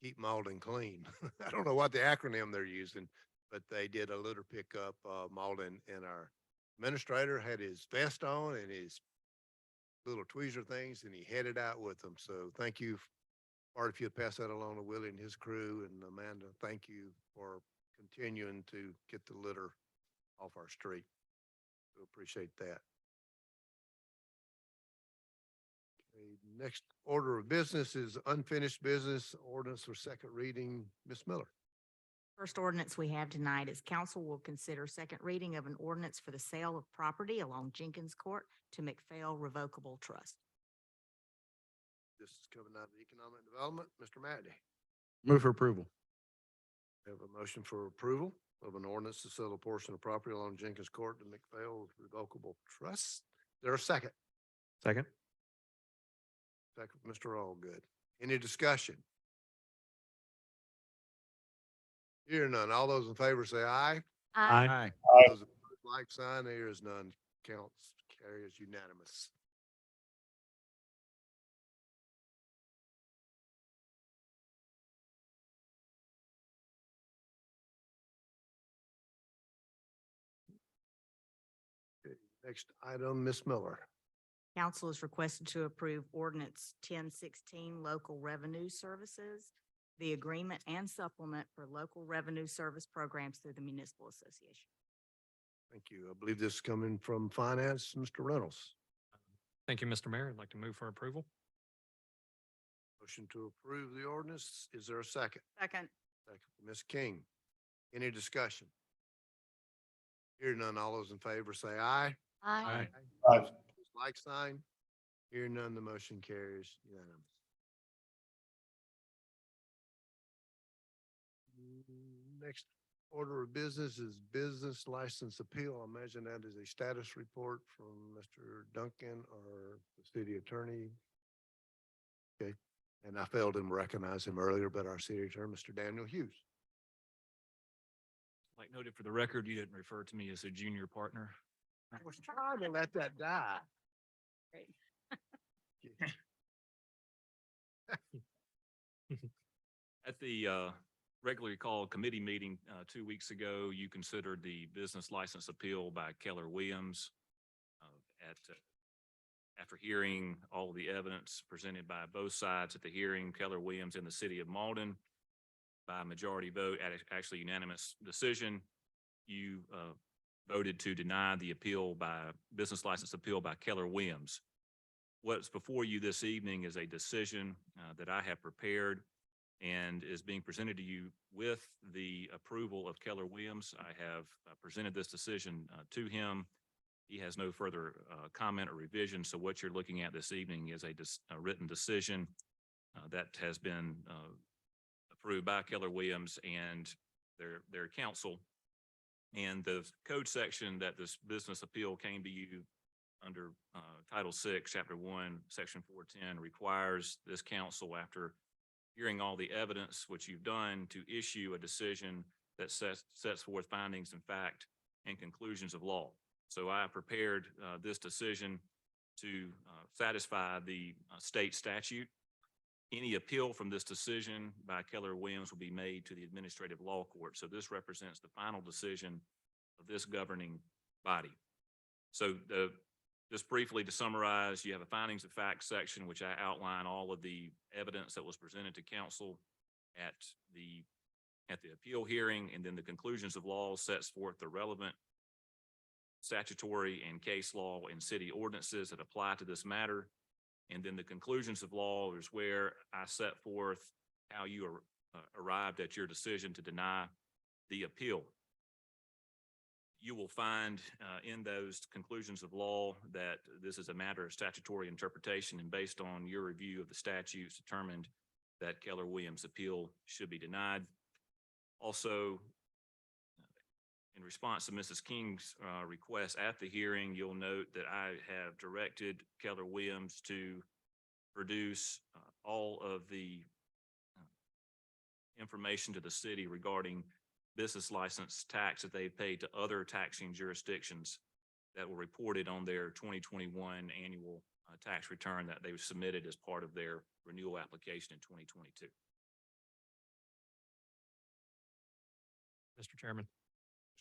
Speaker 3: Keep Mauldin Clean. I don't know what the acronym they're using, but they did a litter pickup, Mauldin, and our administrator had his vest on and his little tweezer things, and he headed out with them. So thank you. Art, if you'd pass that along to Willie and his crew, and Amanda, thank you for continuing to get the litter off our street. We appreciate that. Okay, next order of business is unfinished business ordinance for second reading. Ms. Miller.
Speaker 13: First ordinance we have tonight is council will consider second reading of an ordinance for the sale of property along Jenkins Court to McPhail Revocable Trust.
Speaker 3: This is coming out of Economic Development. Mr. Matney.
Speaker 7: Move for approval.
Speaker 3: We have a motion for approval of an ordinance to sell a portion of property along Jenkins Court to McPhail Revocable Trust. There a second?
Speaker 4: Second.
Speaker 3: Second, Mr. Allgood. Any discussion? Hear none. All those in favor say aye.
Speaker 7: Aye.
Speaker 3: Those opposed, like sign. There is none. Counts carries unanimous. Okay, next item, Ms. Miller.
Speaker 13: Council is requested to approve ordinance 1016 local revenue services, the agreement and supplement for local revenue service programs through the municipal association.
Speaker 3: Thank you. I believe this is coming from Finance, Mr. Reynolds.
Speaker 8: Thank you, Mr. Mayor. I'd like to move for approval.
Speaker 3: Motion to approve the ordinance. Is there a second?
Speaker 10: Second.
Speaker 3: Second, Ms. King. Any discussion? Hear none. All those in favor say aye.
Speaker 12: Aye.
Speaker 11: Aye.
Speaker 3: Like sign. Hear none. The motion carries unanimous. Next order of business is business license appeal. I imagine that is a status report from Mr. Duncan or the city attorney. Okay, and I failed to recognize him earlier, but our city attorney, Mr. Daniel Hughes.
Speaker 2: Like noted for the record, you didn't refer to me as a junior partner.
Speaker 3: I was trying to let that die.
Speaker 10: Great.
Speaker 2: At the regularly called committee meeting 2 weeks ago, you considered the business license appeal by Keller Williams. After hearing all the evidence presented by both sides at the hearing, Keller Williams and the city of Mauldin, by majority vote, actually unanimous decision, you voted to deny the appeal by business license appeal by Keller Williams. What's before you this evening is a decision that I have prepared and is being presented to you with the approval of Keller Williams. I have presented this decision to him. He has no further comment or revision. So what you're looking at this evening is a written decision that has been approved by Keller Williams and their counsel. And the code section that this business appeal came to you under Title VI, Chapter 1, Section 410 requires this council, after hearing all the evidence, which you've done, to issue a decision that sets forth findings and fact and conclusions of law. So I prepared this decision to satisfy the state statute. Any appeal from this decision by Keller Williams will be made to the administrative law court. So this represents the final decision of this governing body. So just briefly to summarize, you have a findings of fact section, which I outline all of the evidence that was presented to council at the appeal hearing, and then the conclusions of law sets forth the relevant statutory and case law and city ordinances that apply to this matter. And then the conclusions of law is where I set forth how you arrived at your decision to deny the appeal. You will find in those conclusions of law that this is a matter of statutory interpretation, and based on your review of the statutes, determined that Keller Williams' appeal should be denied. Also, in response to Mrs. King's request at the hearing, you'll note that I have directed Keller Williams to produce all of the information to the city regarding business license tax that they've paid to other taxing jurisdictions that were reported on their 2021 annual tax return that they submitted as part of their renewal application in 2022.
Speaker 8: Mr. Chairman.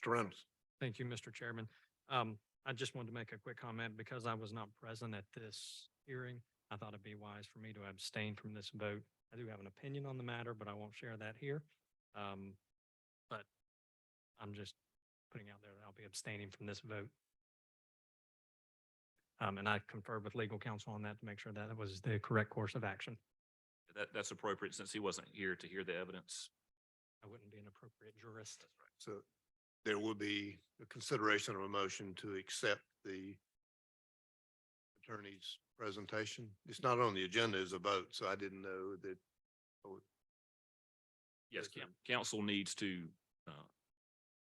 Speaker 3: Mr. Reynolds.
Speaker 8: Thank you, Mr. Chairman. I just wanted to make a quick comment because I was not present at this hearing. I thought it'd be wise for me to abstain from this vote. I do have an opinion on the matter, but I won't share that here. But I'm just putting out there that I'll be abstaining from this vote. And I conferred with legal counsel on that to make sure that it was the correct course of action.
Speaker 2: That's appropriate since he wasn't here to hear the evidence.
Speaker 8: I wouldn't be an appropriate jurist.
Speaker 3: So there will be a consideration of a motion to accept the attorney's presentation. It's not on the agenda as a vote, so I didn't know that.
Speaker 2: Yes, council needs to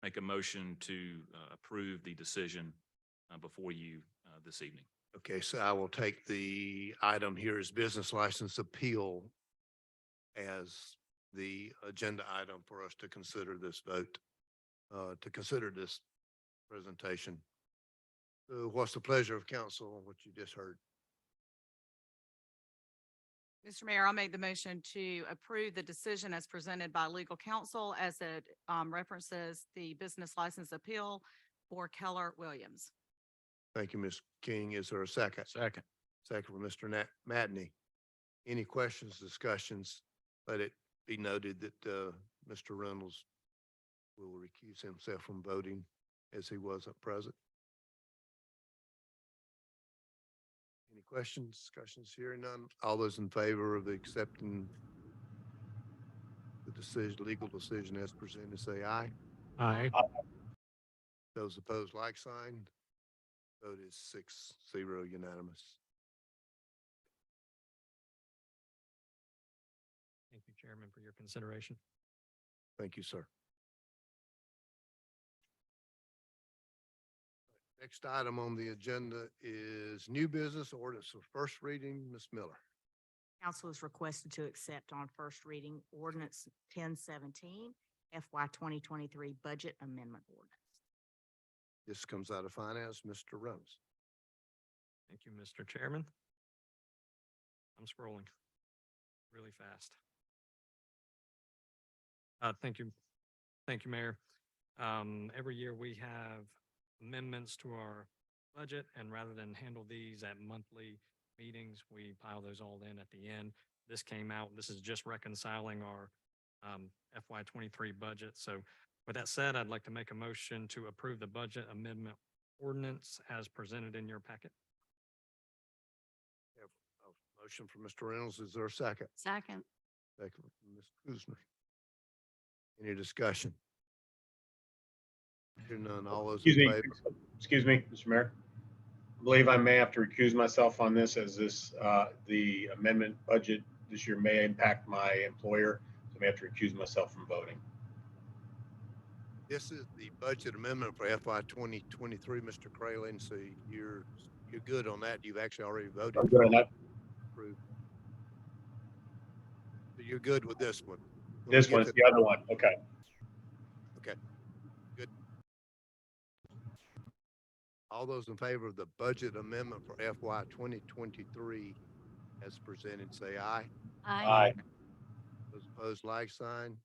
Speaker 2: make a motion to approve the decision before you this evening.
Speaker 3: Okay, so I will take the item here as business license appeal as the agenda item for us to consider this vote, to consider this presentation. So what's the pleasure of council on what you just heard?
Speaker 10: Mr. Mayor, I'll make the motion to approve the decision as presented by legal counsel as it references the business license appeal for Keller Williams.
Speaker 3: Thank you, Ms. King. Is there a second?
Speaker 7: Second.
Speaker 3: Second for Mr. Matney. Any questions, discussions? Let it be noted that Mr. Reynolds will recuse himself from voting as he wasn't present. Any questions, discussions? Hearing none. All those in favor of accepting the decision, legal decision as presented, say aye.
Speaker 8: Aye.
Speaker 3: Those opposed, like sign. Vote is 6-0 unanimous.
Speaker 8: Thank you, Chairman, for your consideration.
Speaker 3: Thank you, sir. Next item on the agenda is new business ordinance for first reading. Ms. Miller.
Speaker 13: Council is requested to accept on first reading ordinance 1017 FY 2023 budget amendment ordinance.
Speaker 3: This comes out of finance. Mr. Reynolds.
Speaker 8: Thank you, Mr. Chairman. I'm scrolling really fast. Thank you. Thank you, Mayor. Every year we have amendments to our budget, and rather than handle these at monthly meetings, we pile those all in at the end. This is just reconciling our FY '23 budget. So with that said, I'd like to make a motion to approve the budget amendment ordinance as presented in your packet.
Speaker 3: Have a motion from Mr. Reynolds. Is there a second?
Speaker 12: Second.
Speaker 3: Second from Ms. Kuzner. Any discussion? Hearing none, all those in
Speaker 11: Excuse me,
Speaker 3: favor?
Speaker 11: excuse me, Mr. Mayor. I believe I may have to recuse myself on this as the amendment budget this year may impact my employer. So I may have to recuse myself from voting.
Speaker 3: This is the budget amendment for FY 2023, Mr. Crayling, so you're good on that. You've actually already voted.
Speaker 11: I'm good on that.
Speaker 3: Approved. So you're good with this one? When we
Speaker 11: This
Speaker 3: get
Speaker 11: one's
Speaker 3: to-
Speaker 11: the other one. Okay.
Speaker 3: Okay, good. All those in favor of the budget amendment for FY 2023 as presented, say aye.
Speaker 11: Aye.
Speaker 3: Those opposed, like sign.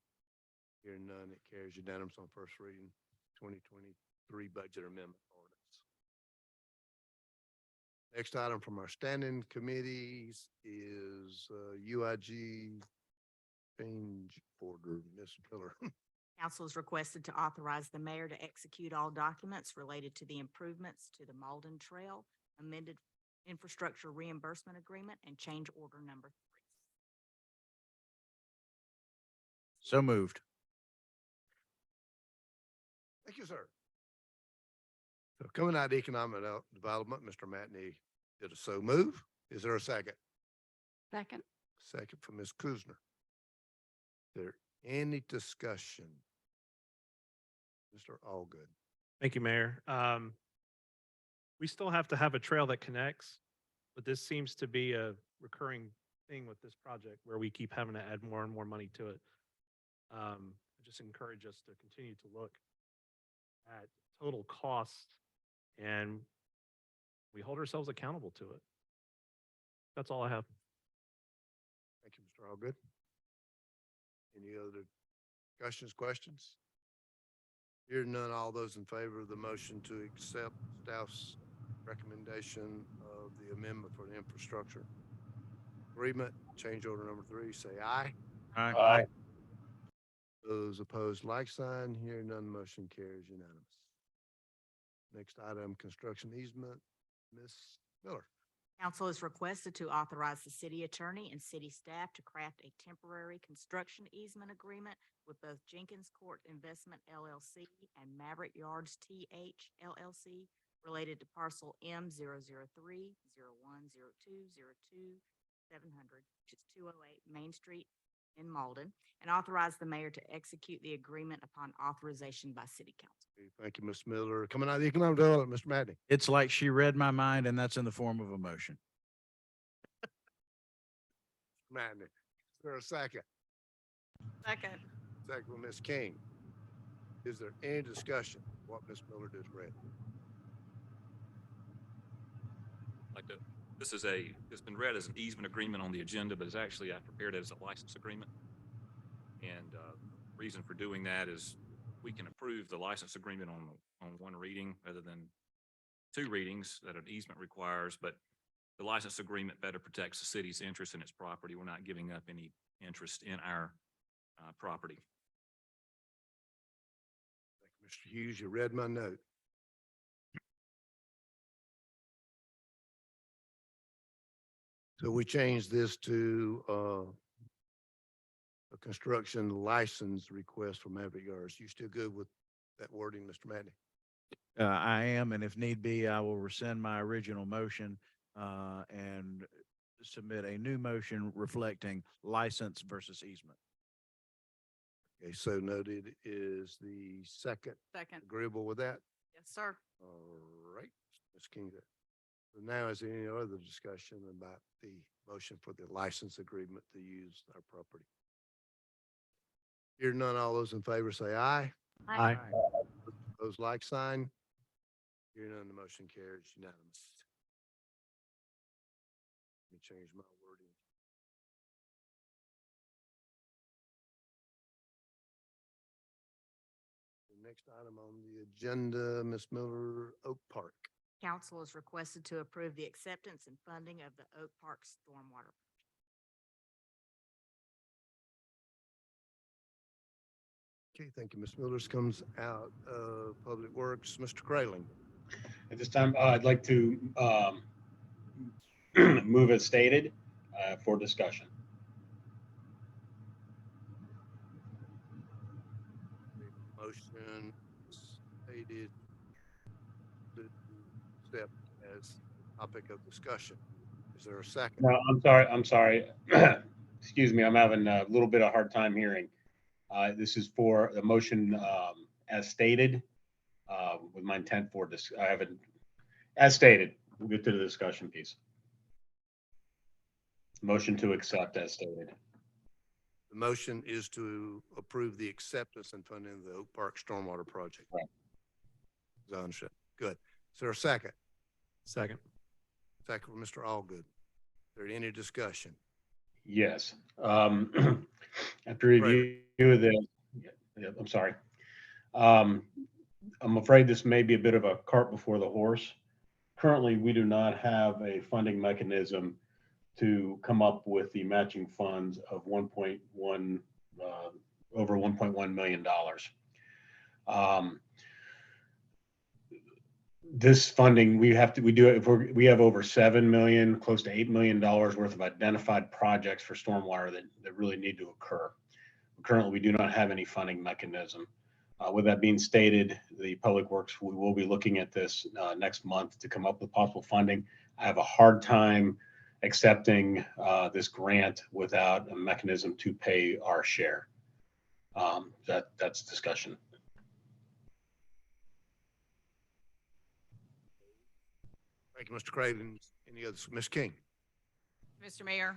Speaker 3: Hearing none, it carries unanimous on first reading, 2023 budget amendment ordinance. Next item from our standing committees is UIG change order, Ms. Miller.
Speaker 13: Council is requested to authorize the mayor to execute all documents related to the improvements to the Mauldin Trail, amended infrastructure reimbursement agreement, and change order number 3.
Speaker 7: So moved.
Speaker 3: Thank you, sir. So coming out of economic development, Mr. Matney did a so move. Is there a second?
Speaker 12: Second.
Speaker 3: Second from Ms. Kuzner. Is there any discussion? Mr. Allgood.
Speaker 4: Thank you, Mayor. We still have to have a trail that connects, but this seems to be a recurring thing with this project where we keep having to add more and more money to it. I just encourage us to continue to look at total cost, and we hold ourselves accountable to it. That's all I have.
Speaker 3: Thank you, Mr. Allgood. Any other discussions, questions? Hearing none, all those in favor of the motion to accept staff's recommendation of the amendment for the infrastructure agreement, change order number 3, say aye.
Speaker 11: Aye.
Speaker 3: Those opposed, like sign. Hearing none, motion carries unanimous. Next item, construction easement, Ms. Miller.
Speaker 13: Council is requested to authorize the city attorney and city staff to craft a temporary construction easement agreement with both Jenkins Court Investment LLC and Maverick Yards TH LLC related to parcel M003-010202-700, which is 208 Main Street in Mauldin, and authorize the mayor to execute the agreement upon authorization by city council.
Speaker 3: Thank you, Ms. Miller. Coming out of the economic development, Mr. Matney.
Speaker 7: It's like she read my mind, and that's in the form of a motion.
Speaker 3: Matney. Is there a second?
Speaker 10: Second.
Speaker 3: Second from Ms. King. Is there any discussion of what Ms. Miller just read?
Speaker 2: It's been read as an easement agreement on the agenda, but it's actually, I prepared it as a license agreement. And reason for doing that is we can approve the license agreement on one reading rather than 2 readings that an easement requires, but the license agreement better protects the city's interest in its property. We're not giving up any interest in our property.
Speaker 3: Thank you, Mr. Hughes. You read my note. So we changed this to a construction license request from Maverick Yards. You still good with that wording, Mr. Matney?
Speaker 7: I am, and if need be, I will rescind my original motion and submit a new motion reflecting license versus easement.
Speaker 3: Okay, so noted. Is the second
Speaker 10: Second.
Speaker 3: agreeable with that?
Speaker 10: Yes, sir.
Speaker 3: All right, Ms. King. So now is there any other discussion about the motion for the license agreement to use our property? Hearing none, all those in favor say aye.
Speaker 4: Aye.
Speaker 3: Those like sign. Hearing none, the motion carries unanimous. Let me change my wording. Next item on the agenda, Ms. Miller, Oak Park.
Speaker 13: Council is requested to approve the acceptance and funding of the Oak Park Stormwater.
Speaker 3: Okay, thank you. Ms. Miller. This comes out of Public Works. Mr. Crayling.
Speaker 11: At this time, I'd like to move as stated for discussion.
Speaker 3: Motion stated to accept as topic of discussion. Is there a second?
Speaker 11: No, I'm sorry. Excuse me, I'm having a little bit of hard time hearing. This is for the motion as stated with my intent for this. I haven't, as stated, we'll get to the discussion piece. Motion to accept as stated.
Speaker 3: The motion is to approve the acceptance and funding of the Oak Park Stormwater Project.
Speaker 11: Right.
Speaker 3: As I understand. Good. Is there a second?
Speaker 4: Second.
Speaker 3: Second for Mr. Allgood. Is there any discussion?
Speaker 11: Yes. After review of the, yeah, I'm sorry. I'm afraid this may be a bit of a cart before the horse. Currently, we do not have a funding mechanism to come up with the matching funds of 1.1, over $1.1 million. This funding, we have over 7 million, close to $8 million worth of identified projects for stormwater that really need to occur. Currently, we do not have any funding mechanism. With that being stated, the Public Works, we will be looking at this next month to come up with possible funding. I have a hard time accepting this grant without a mechanism to pay our share. That's discussion.
Speaker 3: Thank you, Mr. Craven. Any others? Ms. King.
Speaker 10: Mr. Mayor,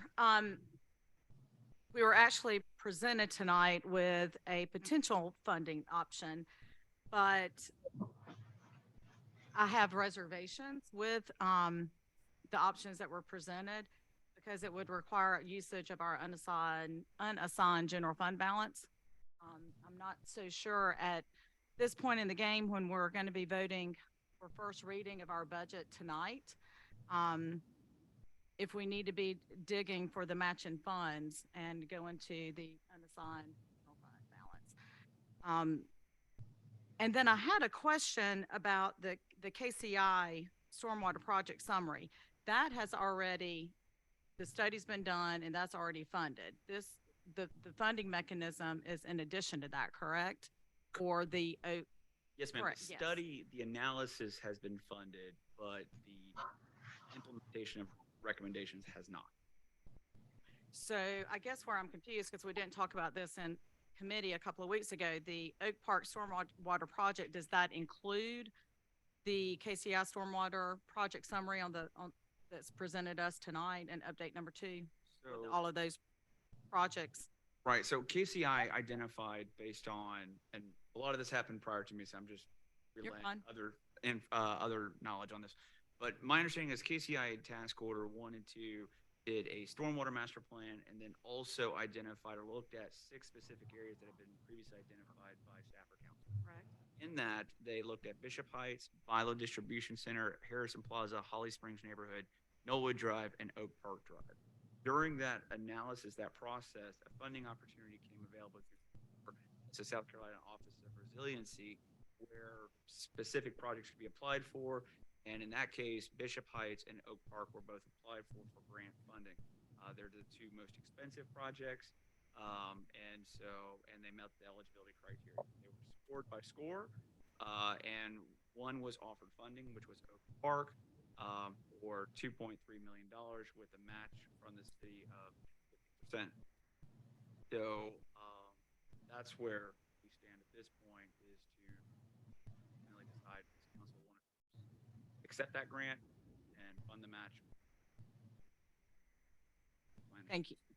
Speaker 10: we were actually presented tonight with a potential funding option, but I have reservations with the options that were presented because it would require usage of our unassigned general fund balance. I'm not so sure at this point in the game when we're going to be voting for first reading of our budget tonight, if we need to be digging for the matching funds and go into the unassigned general fund balance. And then I had a question about the KCI stormwater project summary. That has already, the study's been done and that's already funded. The funding mechanism is in addition to that, correct? Or the
Speaker 1: Yes, ma'am.
Speaker 10: correct,
Speaker 1: The
Speaker 10: yes.
Speaker 1: study, the analysis has been funded, but the implementation of recommendations has not.
Speaker 10: So I guess where I'm confused, because we didn't talk about this in committee a couple of weeks ago, the Oak Park Stormwater Project, does that include the KCI Stormwater Project summary that's presented us tonight and update number 2?
Speaker 1: So,
Speaker 10: All of those projects?
Speaker 1: right. So KCI identified based on, and a lot of this happened prior to me, so I'm just
Speaker 10: You're
Speaker 1: relaying
Speaker 10: fine.
Speaker 1: other knowledge on this. But my understanding is KCI task order 1 and 2 did a stormwater master plan and then also identified or looked at 6 specific areas that have been previously identified by staff or council.
Speaker 10: Correct.
Speaker 1: In that, they looked at Bishop Heights, Bilo Distribution Center, Harrison Plaza, Holly Springs neighborhood, Knollwood Drive, and Oak Park Drive. During that analysis, that process, a funding opportunity came available through the South Carolina Office of Resiliency, where specific projects could be applied for. And in that case, Bishop Heights and Oak Park were both applied for grant funding. They're the 2 most expensive projects. And they met the eligibility criteria. They were scored by SCORE, and one was offered funding, which was Oak Park, for $2.3 million with a match from the city of 50%. So that's where we stand at this point, is to finally decide if this council want to accept that grant and fund the match.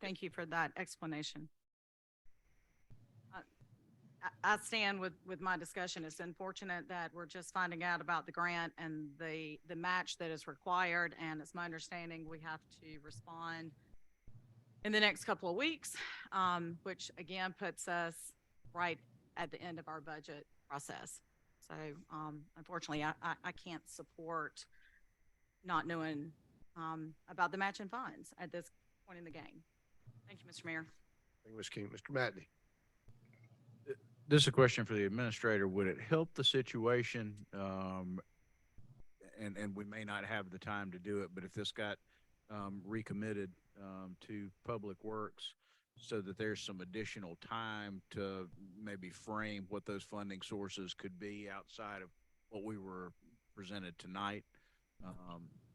Speaker 10: Thank you for that explanation. I stand with my discussion. It's unfortunate that we're just finding out about the grant and the match that is required. And it's my understanding we have to respond in the next couple of weeks, which again puts us right at the end of our budget process. So, unfortunately, I can't support not knowing, about the matching funds at this point in the game. Thank you, Mr. Mayor.
Speaker 3: Thank you, Ms. King. Mr. Matney.
Speaker 7: This is a question for the administrator. Would it help the situation? And we may not have the time to do it, but if this got recommitted to Public Works so that there's some additional time to maybe frame what those funding sources could be outside of what we were presented tonight,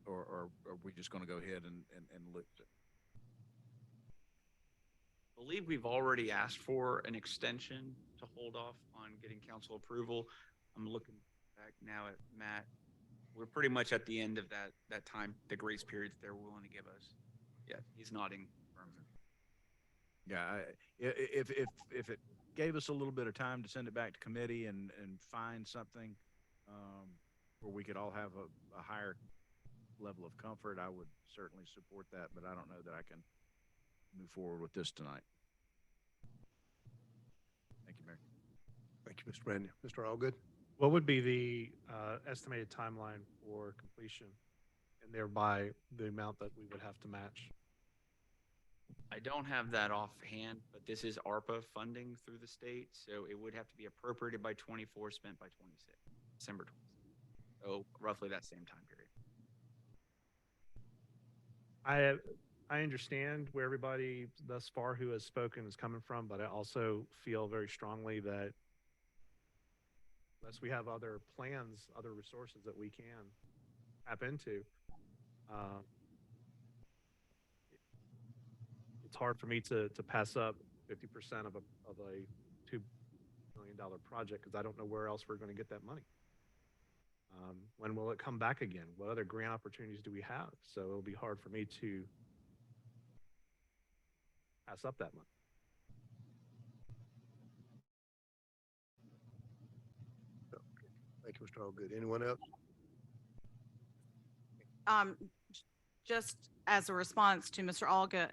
Speaker 7: or are we just going to go ahead and lift it?
Speaker 1: I believe we've already asked for an extension to hold off on getting council approval. I'm looking back now at Matt. We're pretty much at the end of that time, the grace period they're willing to give us. Yeah, he's nodding.
Speaker 7: Yeah, if it gave us a little bit of time to send it back to committee and find something where we could all have a higher level of comfort, I would certainly support that, but I don't know that I can move forward with this tonight. Thank you, Mayor.
Speaker 3: Thank you, Mr. Brandon. Mr. Allgood.
Speaker 4: What would be the estimated timeline for completion, and thereby the amount that we would have to match?
Speaker 1: I don't have that offhand, but this is ARPA funding through the state, so it would have to be appropriated by 24, spent by 26, December 26. So roughly that same time period.
Speaker 4: I understand where everybody thus far who has spoken is coming from, but I also feel very strongly that unless we have other plans, other resources that we can tap into, it's hard for me to pass up 50% of a $2 million project because I don't know where else we're going to get that money. When will it come back again? What other grant opportunities do we have? So it'll be hard for me to pass up that money.
Speaker 3: Thank you, Mr. Allgood. Anyone else?
Speaker 10: Just as a response to Mr. Olga,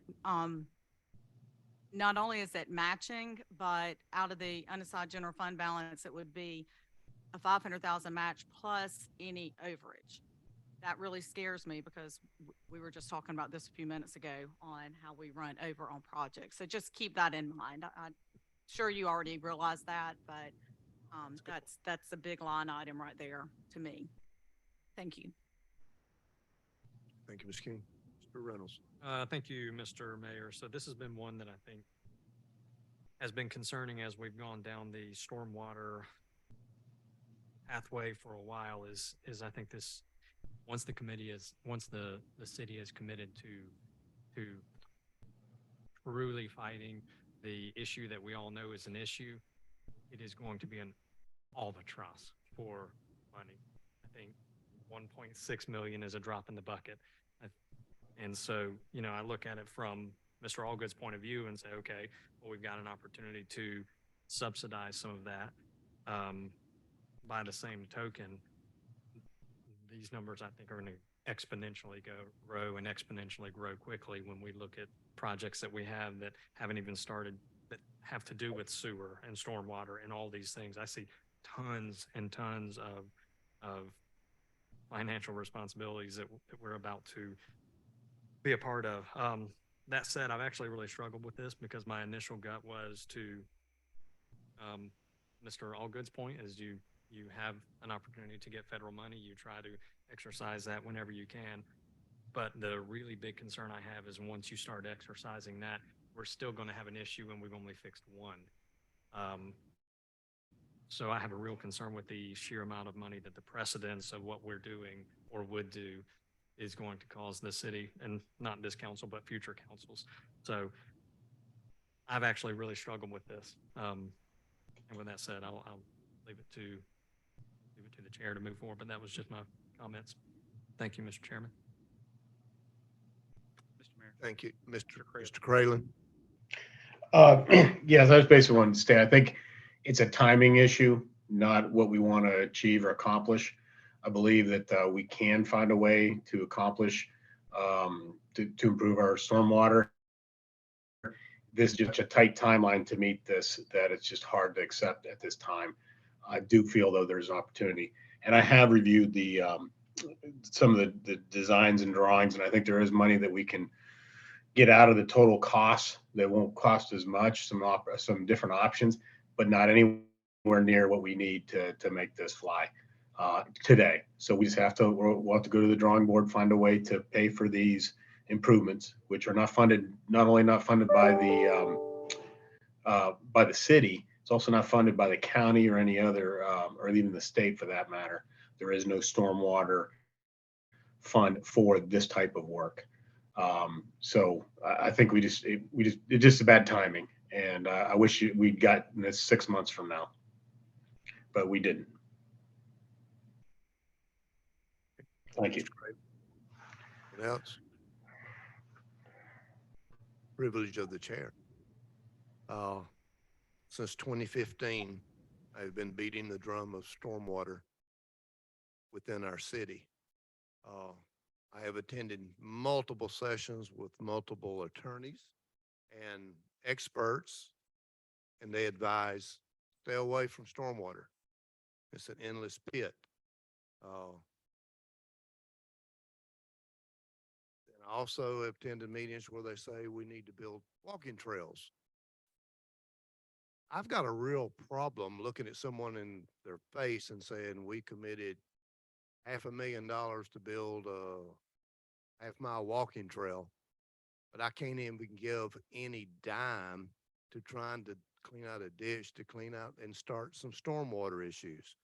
Speaker 10: not only is it matching, but out of the unassigned general fund balance, it would be a 500,000 match plus any overage. That really scares me because we were just talking about this a few minutes ago on how we run over on projects. So just keep that in mind. I'm sure you already realize that, but that's a big line item right there to me. Thank you.
Speaker 3: Thank you, Ms. King. Mr. Reynolds.
Speaker 8: Thank you, Mr. Mayor. So this has been one that I think has been concerning as we've gone down the stormwater pathway for a while is I think this, once the city is committed to truly fighting the issue that we all know is an issue, it is going to be an albatross for money. I think 1.6 million is a drop in the bucket. And so, you know, I look at it from Mr. Allgood's point of view and say, okay, well, we've got an opportunity to subsidize some of that. By the same token, these numbers I think are going to exponentially grow and exponentially grow quickly when we look at projects that we have that haven't even started that have to do with sewer and stormwater and all these things. I see tons and tons of financial responsibilities that we're about to be a part of. That said, I've actually really struggled with this because my initial gut was to Mr. Allgood's point is you have an opportunity to get federal money. You try to exercise that whenever you can. But the really big concern I have is once you start exercising that, we're still going to have an issue and we've only fixed one. So I have a real concern with the sheer amount of money that the precedence of what we're doing or would do is going to cause the city, and not this council, but future councils. So I've actually really struggled with this. And with that said, I'll leave it to the chair to move forward, but that was just my comments. Thank you, Mr. Chairman.
Speaker 1: Mr. Mayor.
Speaker 3: Thank you, Mr. Craylen.
Speaker 11: Yes, I was basically wanting to say, I think it's a timing issue, not what we want to achieve or accomplish. I believe that we can find a way to accomplish, to improve our stormwater. this is just a tight timeline to meet this, that it's just hard to accept at this time. I do feel though there's an opportunity, and I have reviewed some of the designs and drawings, and I think there is money that we can get out of the total costs that won't cost as much, some different options, but not anywhere near what we need to make this fly today. So we just we'll have to go to the drawing board, find a way to pay for these improvements, which are not only not funded by the city, it's also not funded by the county or any other, or even the state for that matter. There is no stormwater fund for this type of work. So I think it's just a bad timing, and I wish we'd gotten this 6 months from now, but we didn't. Thank you.
Speaker 3: What else? Privilege of the chair. Since 2015, I've been beating the drum of stormwater within our city. I have attended multiple sessions with multiple attorneys and experts, and they advise stay away from stormwater. It's an endless pit. And I also have attended meetings where they say we need to build walking trails. I've got a real problem looking at someone in their face and saying we committed $500,000 to build a half-mile walking trail, but I can't even give any dime to trying to clean out a ditch, to clean out and start some stormwater issues.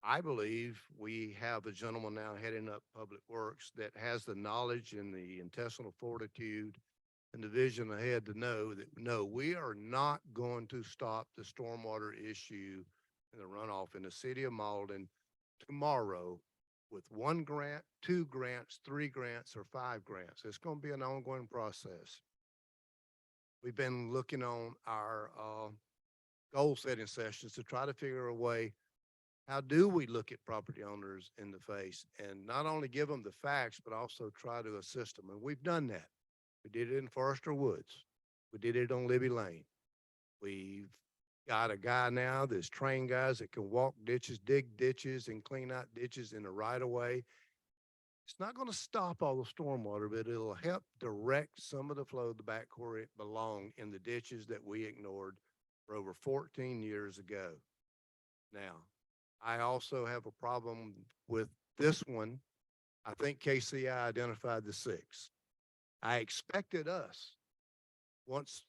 Speaker 3: I believe we have a gentleman now heading up Public Works that has the knowledge and the intestinal fortitude and the vision ahead to know that, no, we are not going to stop the stormwater issue and the runoff in the city of Mauldin tomorrow with 1 grant, 2 grants, 3 grants, or 5 grants. It's going to be an ongoing process. We've been looking on our goal setting sessions to try to figure a way, how do we look at property owners in the face and not only give them the facts, but also try to assist them. And we've done that. We did it in Forester Woods. We did it on Libby Lane. We've got a guy now that's trained guys that can walk ditches, dig ditches, and clean out ditches in the right of way. It's not going to stop all the stormwater, but it'll help direct some of the flow of the back where it belong in the ditches that we ignored for over 14 years ago. Now, I also have a problem with this one. I think KCI identified the 6. I expected us, once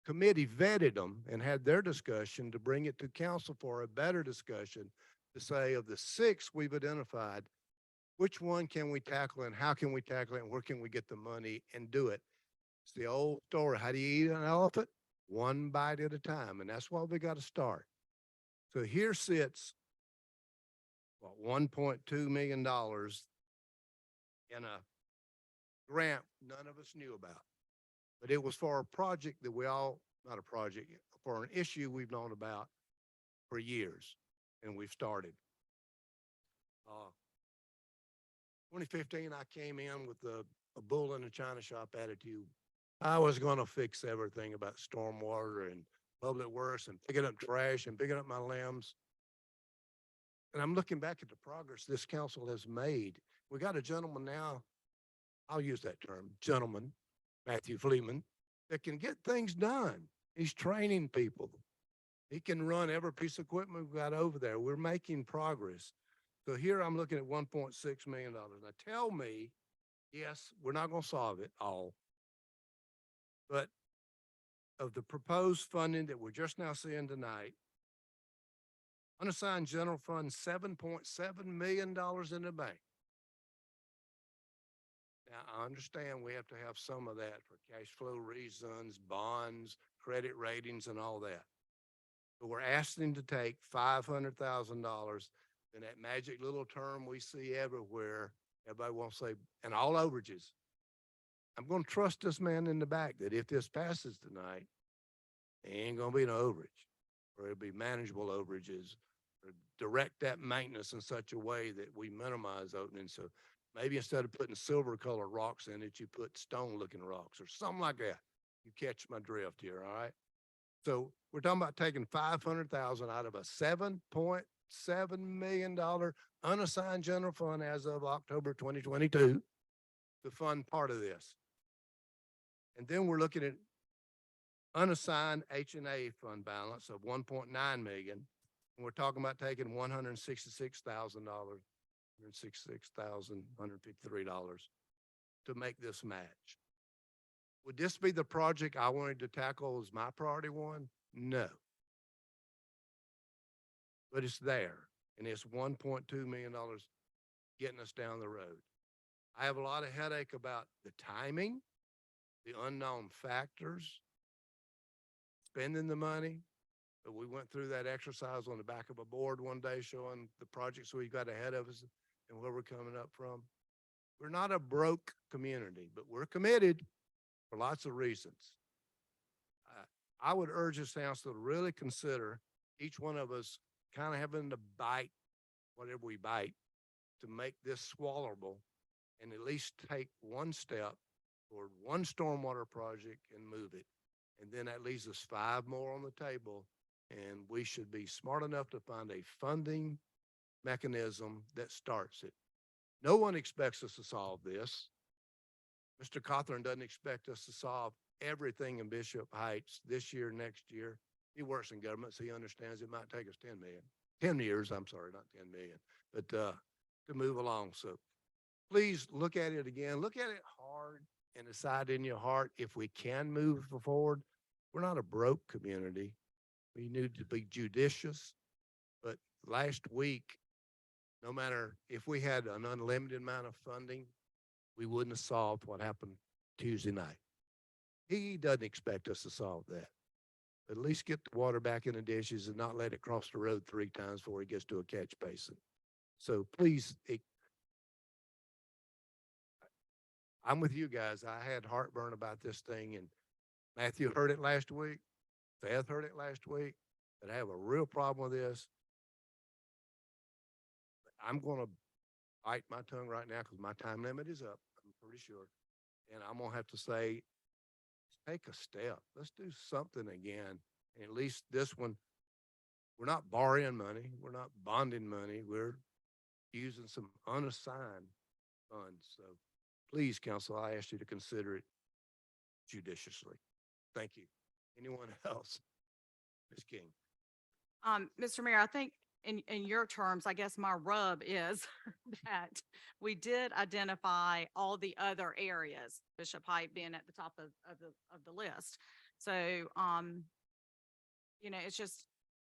Speaker 3: committee vetted them and had their discussion, to bring it to council for a better discussion, to say of the 6 we've identified, which one can we tackle and how can we tackle it and where can we get the money and do it? It's the old story. How do you eat an elephant? One bite at a time. And that's why we got to start. So here sits what, $1.2 million in a grant none of us knew about. But it was for a project that not a project, for an issue we've known about for years, and we've started. 2015, I came in with a bull in a china shop attitude. I was going to fix everything about stormwater and public works and picking up trash and picking up my limbs. And I'm looking back at the progress this council has made. We got a gentleman now, I'll use that term, gentleman, Matthew Fleetman, that can get things done. He's training people. He can run every piece of equipment we've got over there. We're making progress. So here I'm looking at $1.6 million. Now tell me, yes, we're not going to solve it all, but of the proposed funding that we're just now seeing tonight, unassigned general fund, $7.7 million in the bank. Now, I understand we have to have some of that for cash flow reasons, bonds, credit ratings, and all that. But we're asking to take $500,000, and that magic little term we see everywhere, everybody wants to say, and all overages. I'm going to trust this man in the back that if this passes tonight, there ain't going to be no overage, or it'll be manageable overages, or direct that maintenance in such a way that we minimize openings. So maybe instead of putting silver colored rocks in it, you put stone looking rocks or something like that. You catch my drift here, all right? So we're talking about taking 500,000 out of a $7.7 million unassigned general fund as of October 2022 to fund part of this. And then we're looking at unassigned H&A fund balance of 1.9 million. And we're talking about taking $166,153 to make this match. Would this be the project I wanted to tackle as my priority one? No. But it's there, and it's $1.2 million getting us down the road. I have a lot of headache about the timing, the unknown factors, spending the money. But we went through that exercise on the back of a board one day showing the projects we've got ahead of us and where we're coming up from. We're not a broke community, but we're committed for lots of reasons. I would urge this council to really consider each one of us kind of having to bite whatever we bite to make this swallowable and at least take one step toward one stormwater project and move it. And then that leaves us 5 more on the table, and we should be smart enough to find a funding mechanism that starts it. No one expects us to solve this. Mr. Cawthorn doesn't expect us to solve everything in Bishop Heights this year, next year. He works in government, so he understands it might take us 10 years, I'm sorry, not 10 million, but to move along. So please look at it again, look at it hard and decide in your heart if we can move forward. We're not a broke community. We need to be judicious. But last week, no matter if we had an unlimited amount of funding, we wouldn't have solved what happened Tuesday night. He doesn't expect us to solve that. But at least get the water back in the dishes and not let it cross the road 3 times before it gets to a catch basin. So please, I'm with you guys. I had heartburn about this thing, and Matthew heard it last week. Beth heard it last week. But I have a real problem with this. I'm going to bite my tongue right now because my time limit is up, I'm pretty sure. And I'm going to have to say, take a step. Let's do something again. And at least this one, we're not borrowing money. We're not bonding money. We're using some unassigned funds. So please, council, I ask you to consider it judiciously. Thank you. Anyone else? Ms. King.
Speaker 10: Mr. Mayor, I think in your terms, I guess my rub is that we did identify all the other areas, Bishop Height being at the top of the list. So, it's just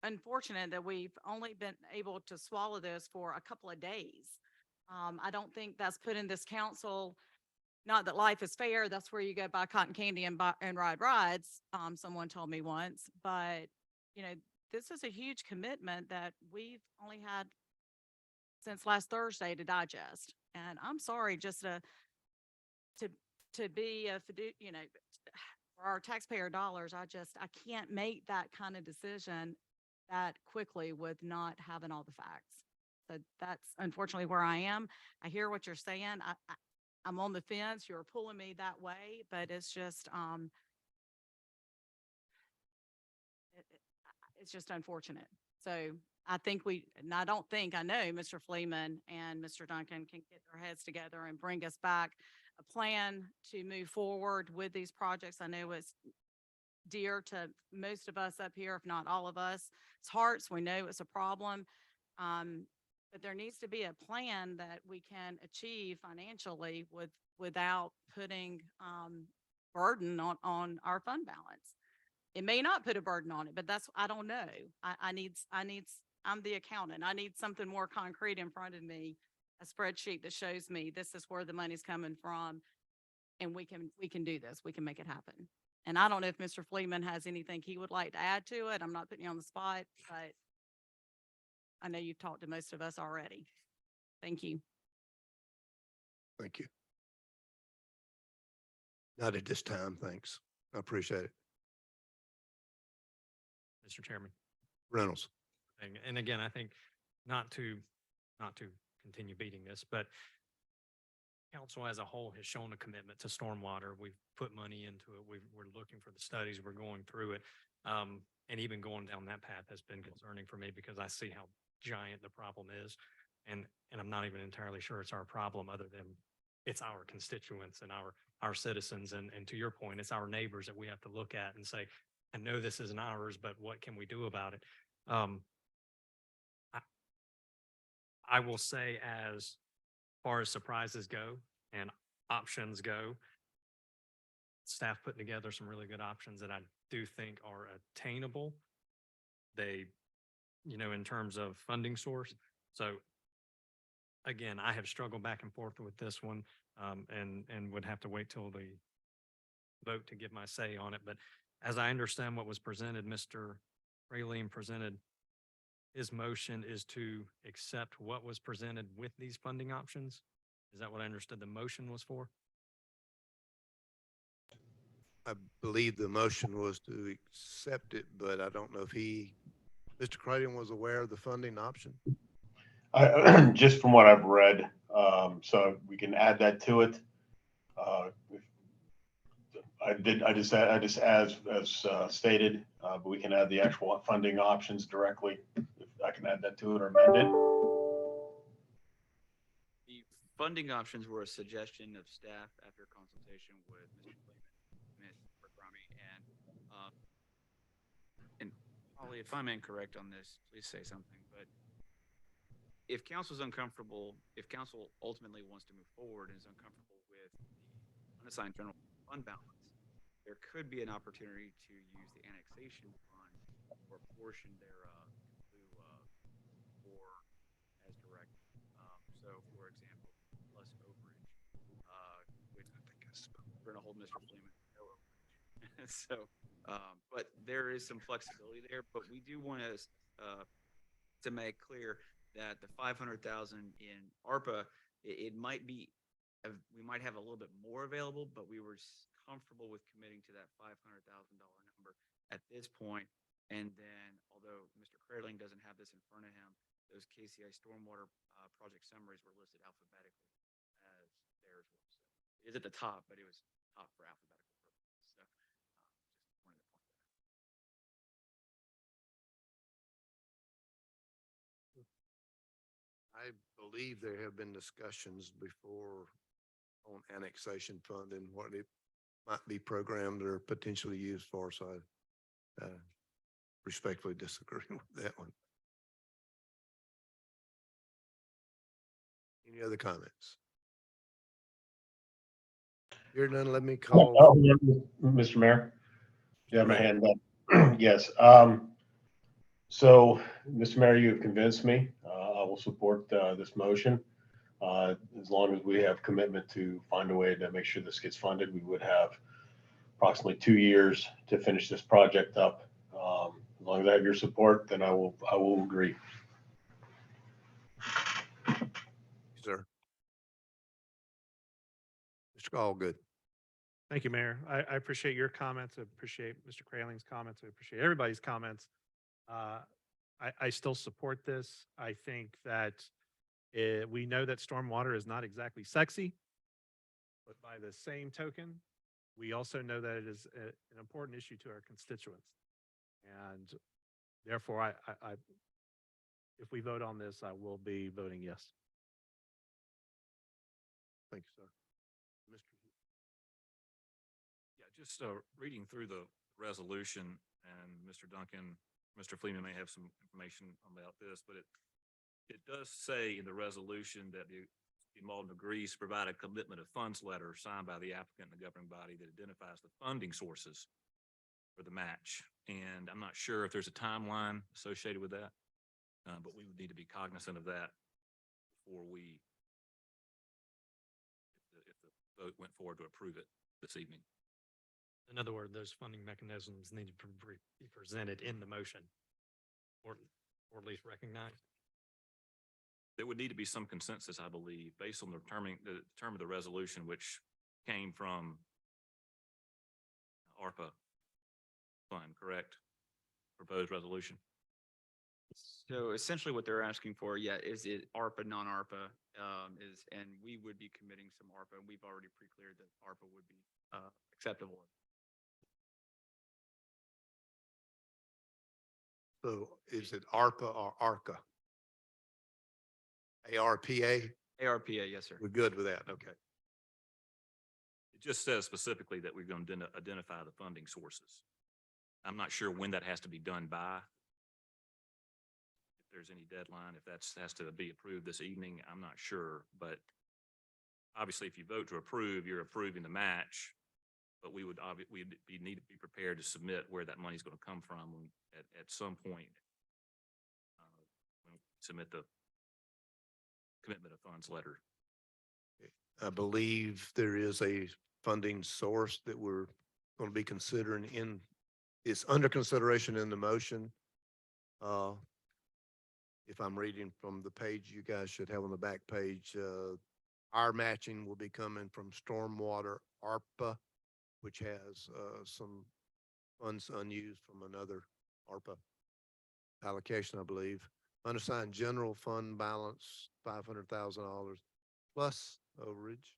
Speaker 10: unfortunate that we've only been able to swallow this for a couple of days. I don't think that's putting this council, not that life is fair, that's where you go buy cotton candy and ride rides, someone told me once, but, this is a huge commitment that we've only had since last Thursday to digest. And I'm sorry, just to be for our taxpayer dollars, I can't make that kind of decision that quickly with not having all the facts. So that's unfortunately where I am. I hear what you're saying. I'm on the fence. You're pulling me that way, but it's just, it's just unfortunate. So I think I know Mr. Fleeman and Mr. Duncan can get their heads together and bring us back a plan to move forward with these projects. I know it's dear to most of us up here, if not all of us. It's hearts. We know it's a problem. But there needs to be a plan that we can achieve financially without putting burden on our fund balance. It may not put a burden on it, but I don't know. I'm the accountant. I need something more concrete in front of me, a spreadsheet that shows me this is where the money's coming from. And we can do this. We can make it happen. And I don't know if Mr. Fleeman has anything he would like to add to it. I'm not putting you on the spot, but I know you've talked to most of us already. Thank you.
Speaker 3: Thank you. Not at this time, thanks. I appreciate it.
Speaker 8: Mr. Chairman.
Speaker 3: Reynolds.
Speaker 8: And again, I think not to continue beating this, but council as a whole has shown a commitment to stormwater. We've put money into it. We're looking for the studies. We're going through it. And even going down that path has been concerning for me because I see how giant the problem is. And I'm not even entirely sure it's our problem other than it's our constituents and our citizens. And to your point, it's our neighbors that we have to look at and say, I know this isn't ours, but what can we do about it? I will say as far as surprises go and options go, staff putting together some really good options that I do think are attainable. They, in terms of funding source. So again, I have struggled back and forth with this one, and would have to wait till the vote to give my say on it. But as I understand what was presented, Mr. Raylene presented, his motion is to accept what was presented with these funding options. Is that what I understood the motion was for?
Speaker 3: I believe the motion was to accept it, but I don't know if Mr. Creighton was aware of the funding option.
Speaker 11: Just from what I've read, so we can add that to it. I just as stated, but we can add the actual funding options directly. If I can add that to it or amend it.
Speaker 1: The funding options were a suggestion of staff after consultation with Mr. Clayman, Ms. Berkrami, and Holly, if I'm incorrect on this, please say something, but if council's uncomfortable, if council ultimately wants to move forward and is uncomfortable with the unassigned general fund balance, there could be an opportunity to use the annexation fund or a portion thereof or as directed. So for example, plus overage, which we're gonna hold Mr. Fleeman to no overage. So, but there is some flexibility there, but we do want to make clear that the 500,000 in ARPA, it might be, we might have a little bit more available, but we were comfortable with committing to that $500,000 number at this point. And then, although Mr. Cradling doesn't have this in front of him, those KCI stormwater project summaries were listed alphabetically as theirs was. So it is at the top, but it was top for alphabetical purposes. So just wanted to point that out.
Speaker 3: I believe there have been discussions before on annexation fund and what it might be programmed or potentially used for. So I respectfully disagree with that one. Any other comments? Here none, let me call.
Speaker 11: Mr. Mayor, you have my
Speaker 3: Mayor.
Speaker 11: hand up. Yes. So, Mr. Mayor, you have convinced me. I will support this motion. As long as we have commitment to find a way to make sure this gets funded, we would have approximately 2 years to finish this project up. As long as I have your support, then I will agree.
Speaker 3: Sir. Mr. Allgood.
Speaker 4: Thank you, Mayor. I appreciate your comments. I appreciate Mr. Crayling's comments. I appreciate everybody's comments. I still support this. I think that we know that stormwater is not exactly sexy, but by the same token, we also know that it is an important issue to our constituents. And therefore, if we vote on this, I will be voting yes.
Speaker 3: Thank you, sir. Mr.
Speaker 2: Yeah, just reading through the resolution, and Mr. Duncan, Mr. Fleeman may have some information about this, but it does say in the resolution that the Mauldin agrees to provide a commitment of funds letter signed by the applicant and the governing body that identifies the funding sources for the match. And I'm not sure if there's a timeline associated with that, but we would need to be cognizant of that before if the vote went forward to approve it this evening.
Speaker 8: In other words, those funding mechanisms need to be presented in the motion or at least recognized.
Speaker 2: There would need to be some consensus, I believe, based on the term of the resolution, which came from ARPA fund, correct? Proposed resolution.
Speaker 1: So essentially what they're asking for, yeah, is it ARPA, non-ARPA, and we would be committing some ARPA, and we've already pre-cleared that ARPA would be, acceptable.
Speaker 3: So is it ARPA or ARCA? ARPA?
Speaker 1: ARPA, yes, sir.
Speaker 3: We're good with that, okay.
Speaker 2: It just says specifically that we're going to identify the funding sources. I'm not sure when that has to be done by. If there's any deadline, if that's has to be approved this evening, I'm not sure. But obviously, if you vote to approve, you're approving the match. But we would need to be prepared to submit where that money is going to come from at some point. When we submit the commitment of funds letter.
Speaker 3: I believe there is a funding source that we're going to be considering it's under consideration in the motion. If I'm reading from the page you guys should have on the back page, our matching will be coming from stormwater ARPA, which has some funds unused from another ARPA allocation, I believe. Unassigned general fund balance, $500,000 plus overage.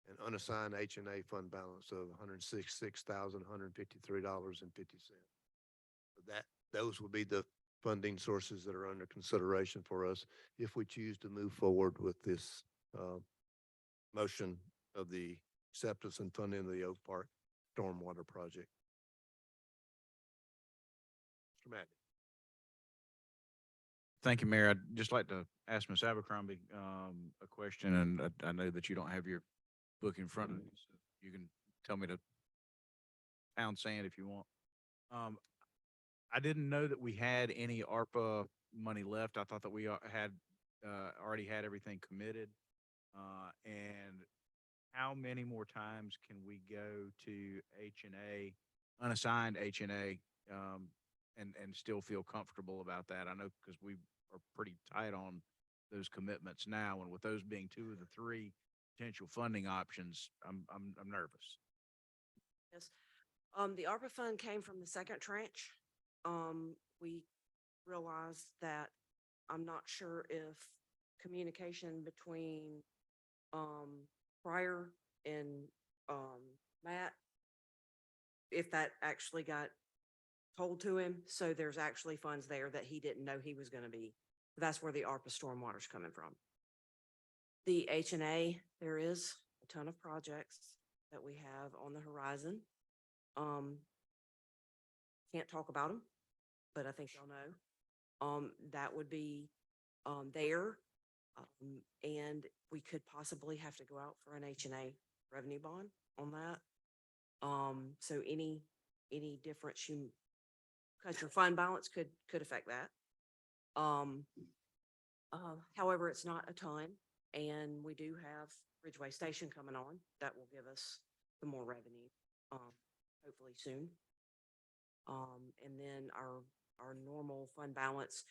Speaker 3: And unassigned H&A fund balance of $166,153.50. Those will be the funding sources that are under consideration for us if we choose to move forward with this motion of the acceptance and funding of the Oak Park stormwater project. Mr. Madden.
Speaker 7: Thank you, Mayor. I'd just like to ask Ms. Abercrombie a question, and I know that you don't have your book in front of you, so you can tell me to pound sand if you want. I didn't know that we had any ARPA money left. I thought that we had already had everything committed. And how many more times can we go to H&A, unassigned H&A, and still feel comfortable about that? I know because we are pretty tight on those commitments now, and with those being two of the three potential funding options, I'm nervous.
Speaker 14: Yes. The ARPA fund came from the second tranche. We realized that I'm not sure if communication between Pryor and Matt, if that actually got told to him. So there's actually funds there that he didn't know he was going to be. That's where the ARPA stormwater's coming from. The H&A, there is a ton of projects that we have on the horizon. Can't talk about them, but I think y'all know. That would be there. And we could possibly have to go out for an H&A revenue bond on that. So any difference you cut your fund balance could affect that. However, it's not a ton, and we do have Ridgeway Station coming on that will give us some more revenue, hopefully soon. And then our normal fund balance,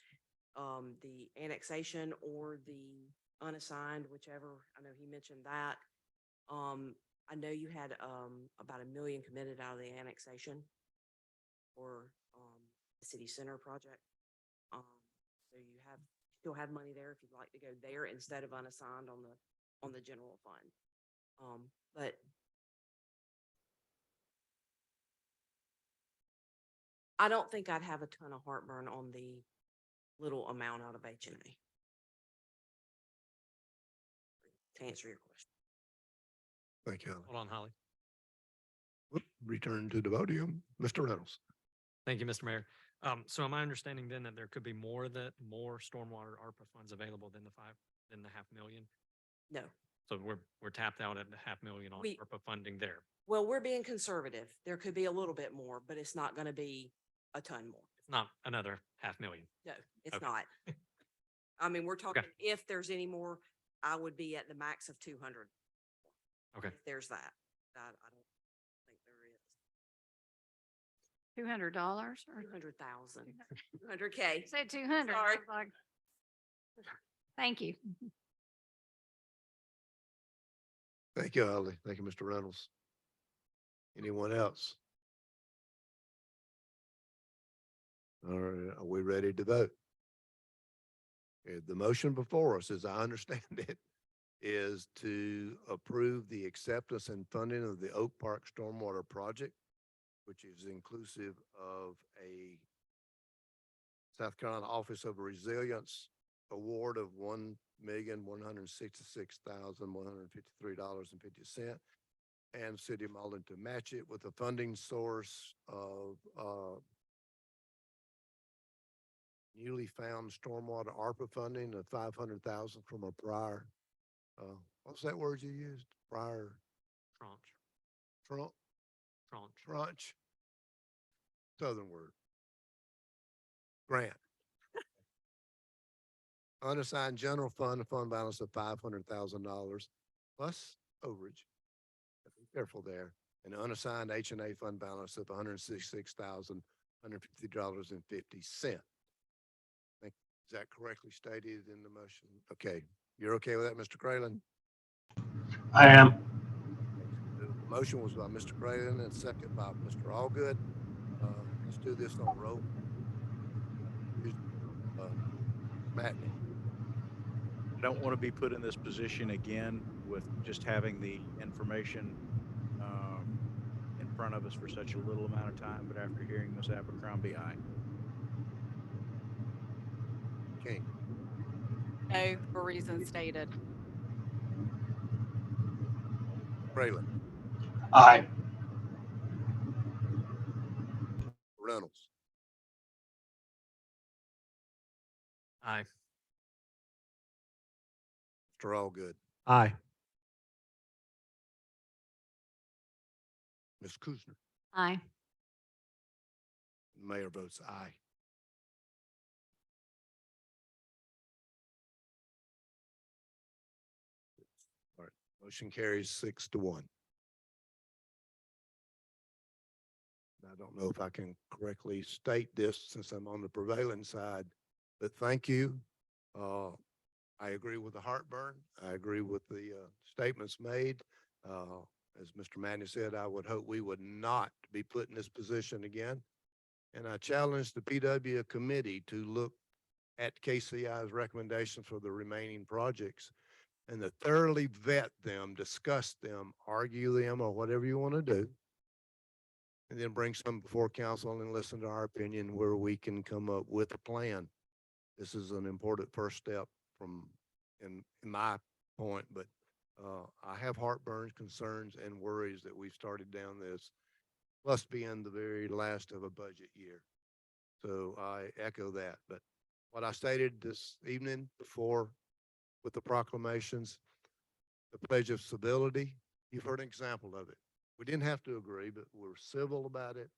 Speaker 14: the annexation or the unassigned, whichever, I know he mentioned that. I know you had about $1 million committed out of the annexation for the city center project. So you still have money there if you'd like to go there instead of unassigned on the general fund. But I don't think I'd have a ton of heartburn on the little amount out of H&A. To answer your question.
Speaker 3: Thank you.
Speaker 8: Hold on, Holly.
Speaker 3: Return to the podium, Mr. Reynolds.
Speaker 8: Thank you, Mr. Mayor. So am I understanding then that there could be more stormwater ARPA funds available than the $500,000?
Speaker 14: No.
Speaker 8: So we're tapped out at the $500,000 on ARPA funding there.
Speaker 14: Well, we're being conservative. There could be a little bit more, but it's not going to be a ton more.
Speaker 8: It's not another $500,000.
Speaker 14: No, it's
Speaker 8: Okay.
Speaker 14: not. I mean, we're talking, if there's any more, I would be at the max of 200.
Speaker 8: Okay.
Speaker 14: If there's that. I don't think there is.
Speaker 12: $200 or
Speaker 14: 200,000. 200K.
Speaker 12: you said 200.
Speaker 14: Sorry.
Speaker 12: Thank you.
Speaker 3: Thank you, Holly. Thank you, Mr. Reynolds. Anyone else? Are we ready to vote? The motion before us, as I understand it, is to approve the acceptance and funding of the Oak Park Stormwater Project, which is inclusive of a South Carolina Office of Resilience award of $1,166,153.50, and City of Mauldin to match it with a funding source of newly found stormwater ARPA funding of 500,000 from a prior, what's that word you used? Prior
Speaker 8: Tranche,
Speaker 3: trunk,
Speaker 8: tranche.
Speaker 3: tranche? Southern word. Grant. Unassigned general fund, a fund balance of $500,000 plus overage. Be careful there. And unassigned H&A fund balance of $166,150.50. Is that correctly stated in the motion? Okay, you're okay with that, Mr. Crayland?
Speaker 11: I am.
Speaker 3: The motion was by Mr. Crayland and second by Mr. Allgood. Let's do this on roll. Matney.
Speaker 7: I don't want to be put in this position again with just having the information in front of us for such a little amount of time, but after hearing Ms. Abercrombie, aye.
Speaker 3: King.
Speaker 10: No, for reasons stated.
Speaker 3: Crayland.
Speaker 11: Aye.
Speaker 3: Reynolds.
Speaker 8: Aye.
Speaker 3: Mr. Allgood.
Speaker 4: Aye.
Speaker 3: Ms. Kuzner.
Speaker 12: Aye.
Speaker 3: Mayor votes aye. All right, motion carries 6-1. I don't know if I can correctly state this since I'm on the prevailing side, but thank you. I agree with the heartburn. I agree with the statements made. As Mr. Manny said, I would hope we would not be put in this position again. And I challenge the PW committee to look at KCI's recommendations for the remaining projects and to thoroughly vet them, discuss them, argue them, or whatever you want to do. And then bring some before council and listen to our opinion where we can come up with a plan. This is an important first step in my point, but I have heartburn, concerns, and worries that we've started down this, plus being the very last of a budget year. So I echo that. But what I stated this evening before with the proclamations, the Pledge of Civility, you've heard an example of it. We didn't have to agree, but we're civil about it,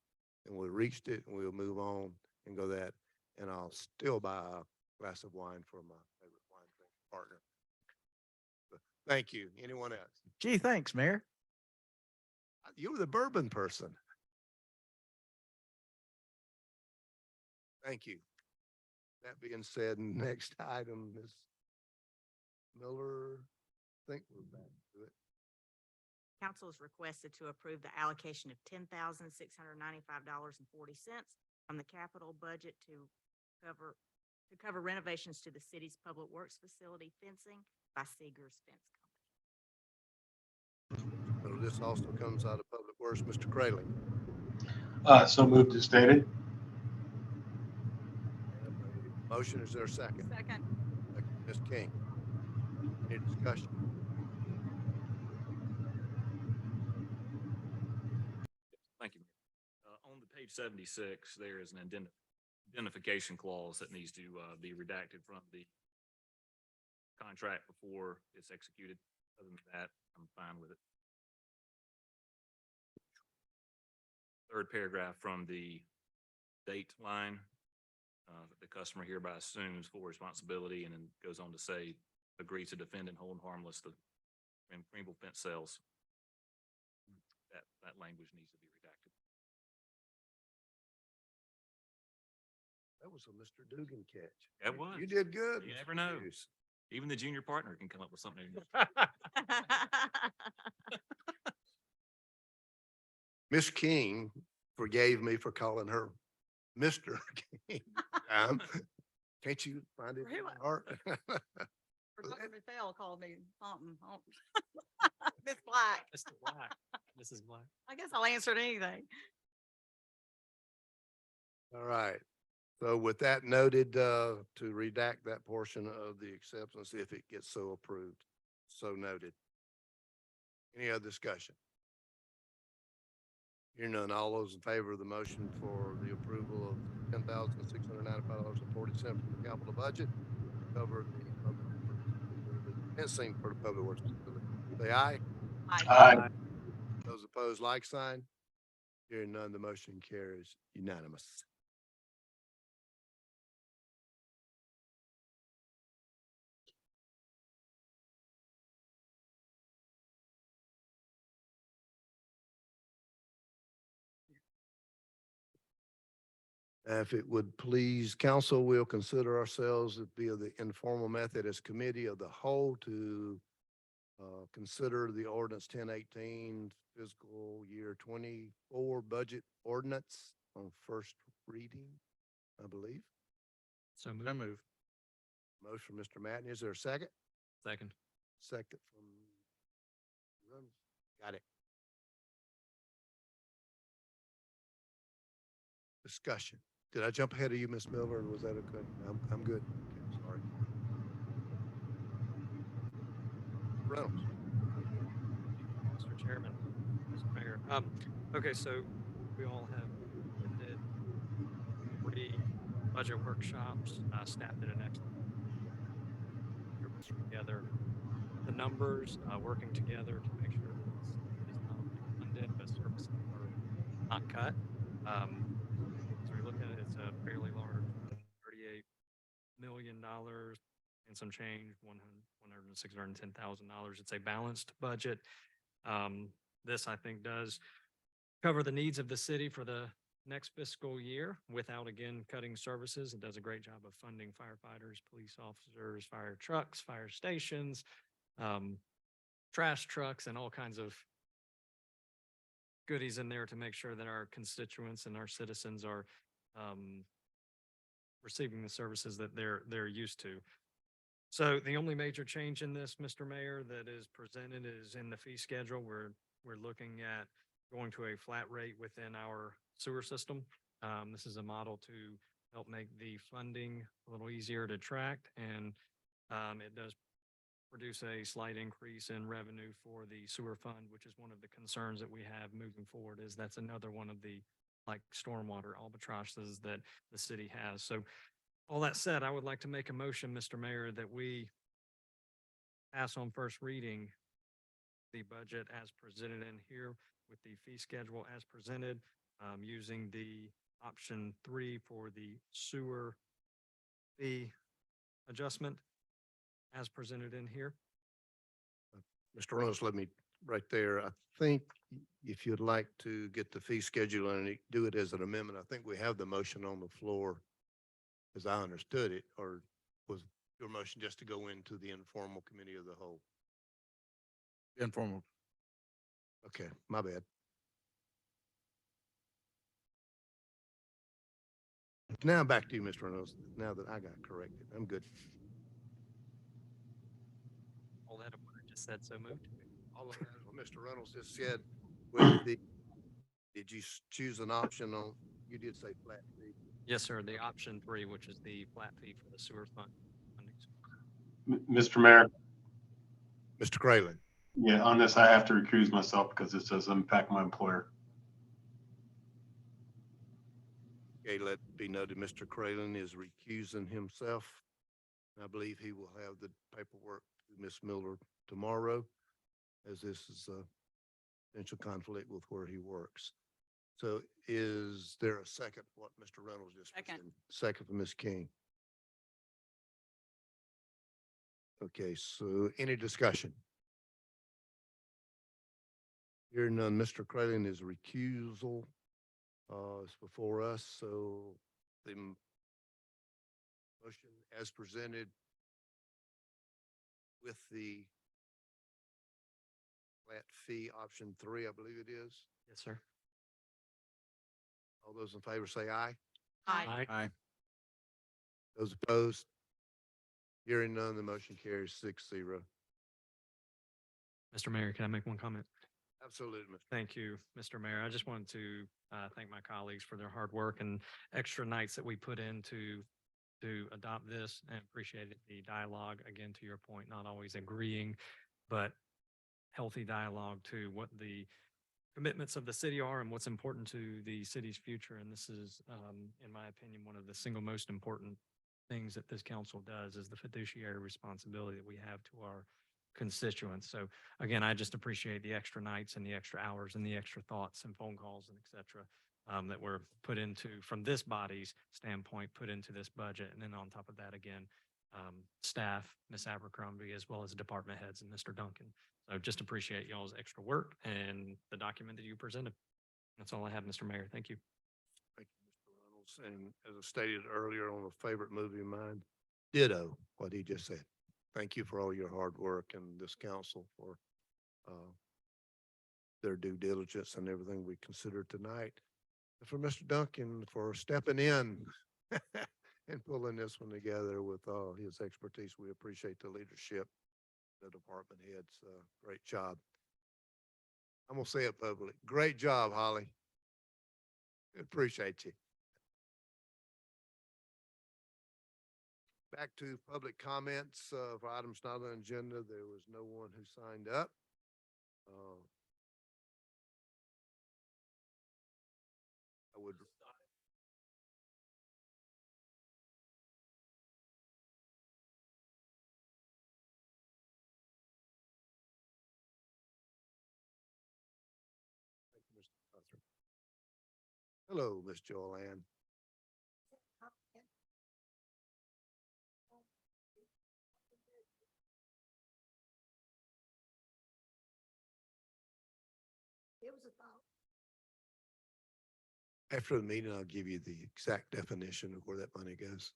Speaker 3: and we reached it, and we'll move on and go that. And I'll still buy a glass of wine for my favorite wine partner. But thank you. Anyone else?
Speaker 7: Gee, thanks, Mayor.
Speaker 3: You were the bourbon person. Thank you. That being said, next item is Miller. I think we're back to it.
Speaker 13: Council is requested to approve the allocation of $10,695.40 from the capital budget to cover renovations to the city's public works facility fencing by Seeger's Fence Company.
Speaker 3: So this also comes out of Public Works, Mr. Crayley.
Speaker 11: So moved as stated.
Speaker 3: Motion, is there a second?
Speaker 10: Second.
Speaker 3: Ms. King. Any discussion?
Speaker 2: Thank you. On the page 76, there is an identification clause that needs to be redacted from the contract before it's executed. Other than that, I'm fine with it. Third paragraph from the date line, the customer hereby assumes full responsibility, and then goes on to say, agree to defend and hold harmless the Greenville fence sales. That language needs to be redacted.
Speaker 3: That was a Mr. Dugan catch.
Speaker 2: That was.
Speaker 3: You did good.
Speaker 2: You
Speaker 3: Mr.
Speaker 2: never know.
Speaker 3: Hughes.
Speaker 2: Even the junior partner can come up with something.
Speaker 3: Miss King forgave me for calling her Mr. King. Can't you find it in your
Speaker 10: Really?
Speaker 3: heart?
Speaker 10: Or Dr. Bethel called me something. Miss Black.
Speaker 8: Mr. Black, Mrs. Black.
Speaker 10: I guess I'll answer to anything.
Speaker 3: All right. So with that noted, to redact that portion of the acceptance if it gets so approved. So noted. Any other discussion? Hearing none, all those in favor of the motion for the approval of $10,695.40 for the capital budget, cover the fencing for the public works facility. Say aye.
Speaker 11: Aye.
Speaker 3: Those opposed, like sign. Hearing none, the motion carries unanimous. If it would please council, we'll consider ourselves via the informal method as committee of the whole to consider the ordinance 1018 fiscal year 24 budget ordinance on first reading, I believe.
Speaker 8: So
Speaker 7: So
Speaker 8: move.
Speaker 7: move.
Speaker 3: Motion from Mr. Matten. Is there a second?
Speaker 8: Second.
Speaker 3: Second from Reynolds. Got it. Discussion. Did I jump ahead of you, Ms. Miller, or was that okay? I'm good. Okay, sorry. Reynolds.
Speaker 8: Mr. Chairman, Mr. Mayor. Okay, so we all have attended 3 budget workshops. Staff did an excellent job together. The numbers, working together to make sure that this is not only funded, but services are not cut. So we look at it, it's a fairly large, $38 million and some change, $610,000. It's a balanced budget. This, I think, does cover the needs of the city for the next fiscal year without, again, cutting services. It does a great job of funding firefighters, police officers, fire trucks, fire stations, trash trucks, and all kinds of goodies in there to make sure that our constituents and our citizens are receiving the services that they're used to. So the only major change in this, Mr. Mayor, that is presented is in the fee schedule. We're looking at going to a flat rate within our sewer system. This is a model to help make the funding a little easier to track, and it does produce a slight increase in revenue for the sewer fund, which is one of the concerns that we have moving forward, is that's another one of the like stormwater albatrosses that the city has. So all that said, I would like to make a motion, Mr. Mayor, that we pass on first reading the budget as presented in here with the fee schedule as presented, using the option 3 for the sewer fee adjustment as presented in here.
Speaker 3: Mr. Reynolds, let me, right there, I think if you'd like to get the fee schedule and do it as an amendment, I think we have the motion on the floor as I understood it, or was your motion just to go into the informal committee of the whole?
Speaker 7: Informal.
Speaker 3: Okay, my bad. Now back to you, Mr. Reynolds, now that I got corrected. I'm good.
Speaker 8: All that of what I just said, so moved.
Speaker 3: All of that is what Mr. Reynolds just said. With the, did you choose an option on, you did say flat fee?
Speaker 8: Yes, sir. The option 3, which is the flat fee for the sewer fund.
Speaker 11: Mr. Mayor,
Speaker 3: Mr. Crayland.
Speaker 11: yeah, on this, I have to recuse myself because this does impact my employer.
Speaker 3: Okay, let it be noted, Mr. Crayland is recusing himself. I believe he will have the paperwork to Ms. Miller tomorrow, as this is a potential conflict with where he works. So is there a second for what Mr. Reynolds just
Speaker 10: Second.
Speaker 3: presented? Second for Ms. King. Okay, so any discussion? Hearing none, Mr. Crayland is recusal. It's before us, so the motion as presented with the flat fee option 3, I believe it is.
Speaker 8: Yes, sir.
Speaker 3: All those in favor say aye.
Speaker 6: Aye.
Speaker 7: Aye.
Speaker 3: Those opposed? Hearing none, the motion carries 6-0.
Speaker 8: Mr. Mayor, can I make one comment?
Speaker 3: Absolutely, Mr.
Speaker 8: Thank you, Mr. Mayor. I just wanted to thank my colleagues for their hard work and extra nights that we put in to adopt this, and appreciated the dialogue. Again, to your point, not always agreeing, but healthy dialogue to what the commitments of the city are and what's important to the city's future. And this is, in my opinion, one of the single most important things that this council does is the fiduciary responsibility that we have to our constituents. So again, I just appreciate the extra nights and the extra hours and the extra thoughts and phone calls and et cetera, that were put into, from this body's standpoint, put into this budget. And then on top of that, again, staff, Ms. Abercrombie, as well as department heads and Mr. Duncan. So just appreciate y'all's extra work and the document that you presented. That's all I have, Mr. Mayor. Thank you.
Speaker 3: Thank you, Mr. Reynolds. And as I stated earlier on a favorite movie of mine, ditto what he just said. Thank you for all your hard work and this council for their due diligence and everything we considered tonight. And for Mr. Duncan for stepping in and pulling this one together with all his expertise. We appreciate the leadership, the department heads. Great job. I'm gonna say it publicly. Great job, Holly. Appreciate you. Back to public comments for items not on the agenda. There was no one who signed up. I would. Thank you, Mr. Cuthbert. Hello, Miss Joanne.
Speaker 6: It was a thought.
Speaker 3: After the meeting, I'll give you the exact definition of where that money goes.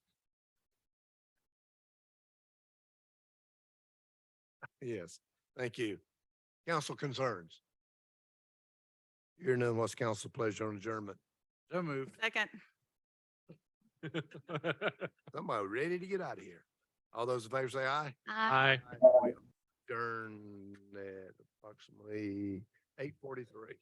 Speaker 3: Yes, thank you. Council concerns. Hearing none, what's council pleasure on adjournment?
Speaker 7: So moved.
Speaker 10: Second.
Speaker 3: Somebody ready to get out of here. All those in favor say aye.
Speaker 8: Aye.
Speaker 3: We adjourn at approximately 8:43.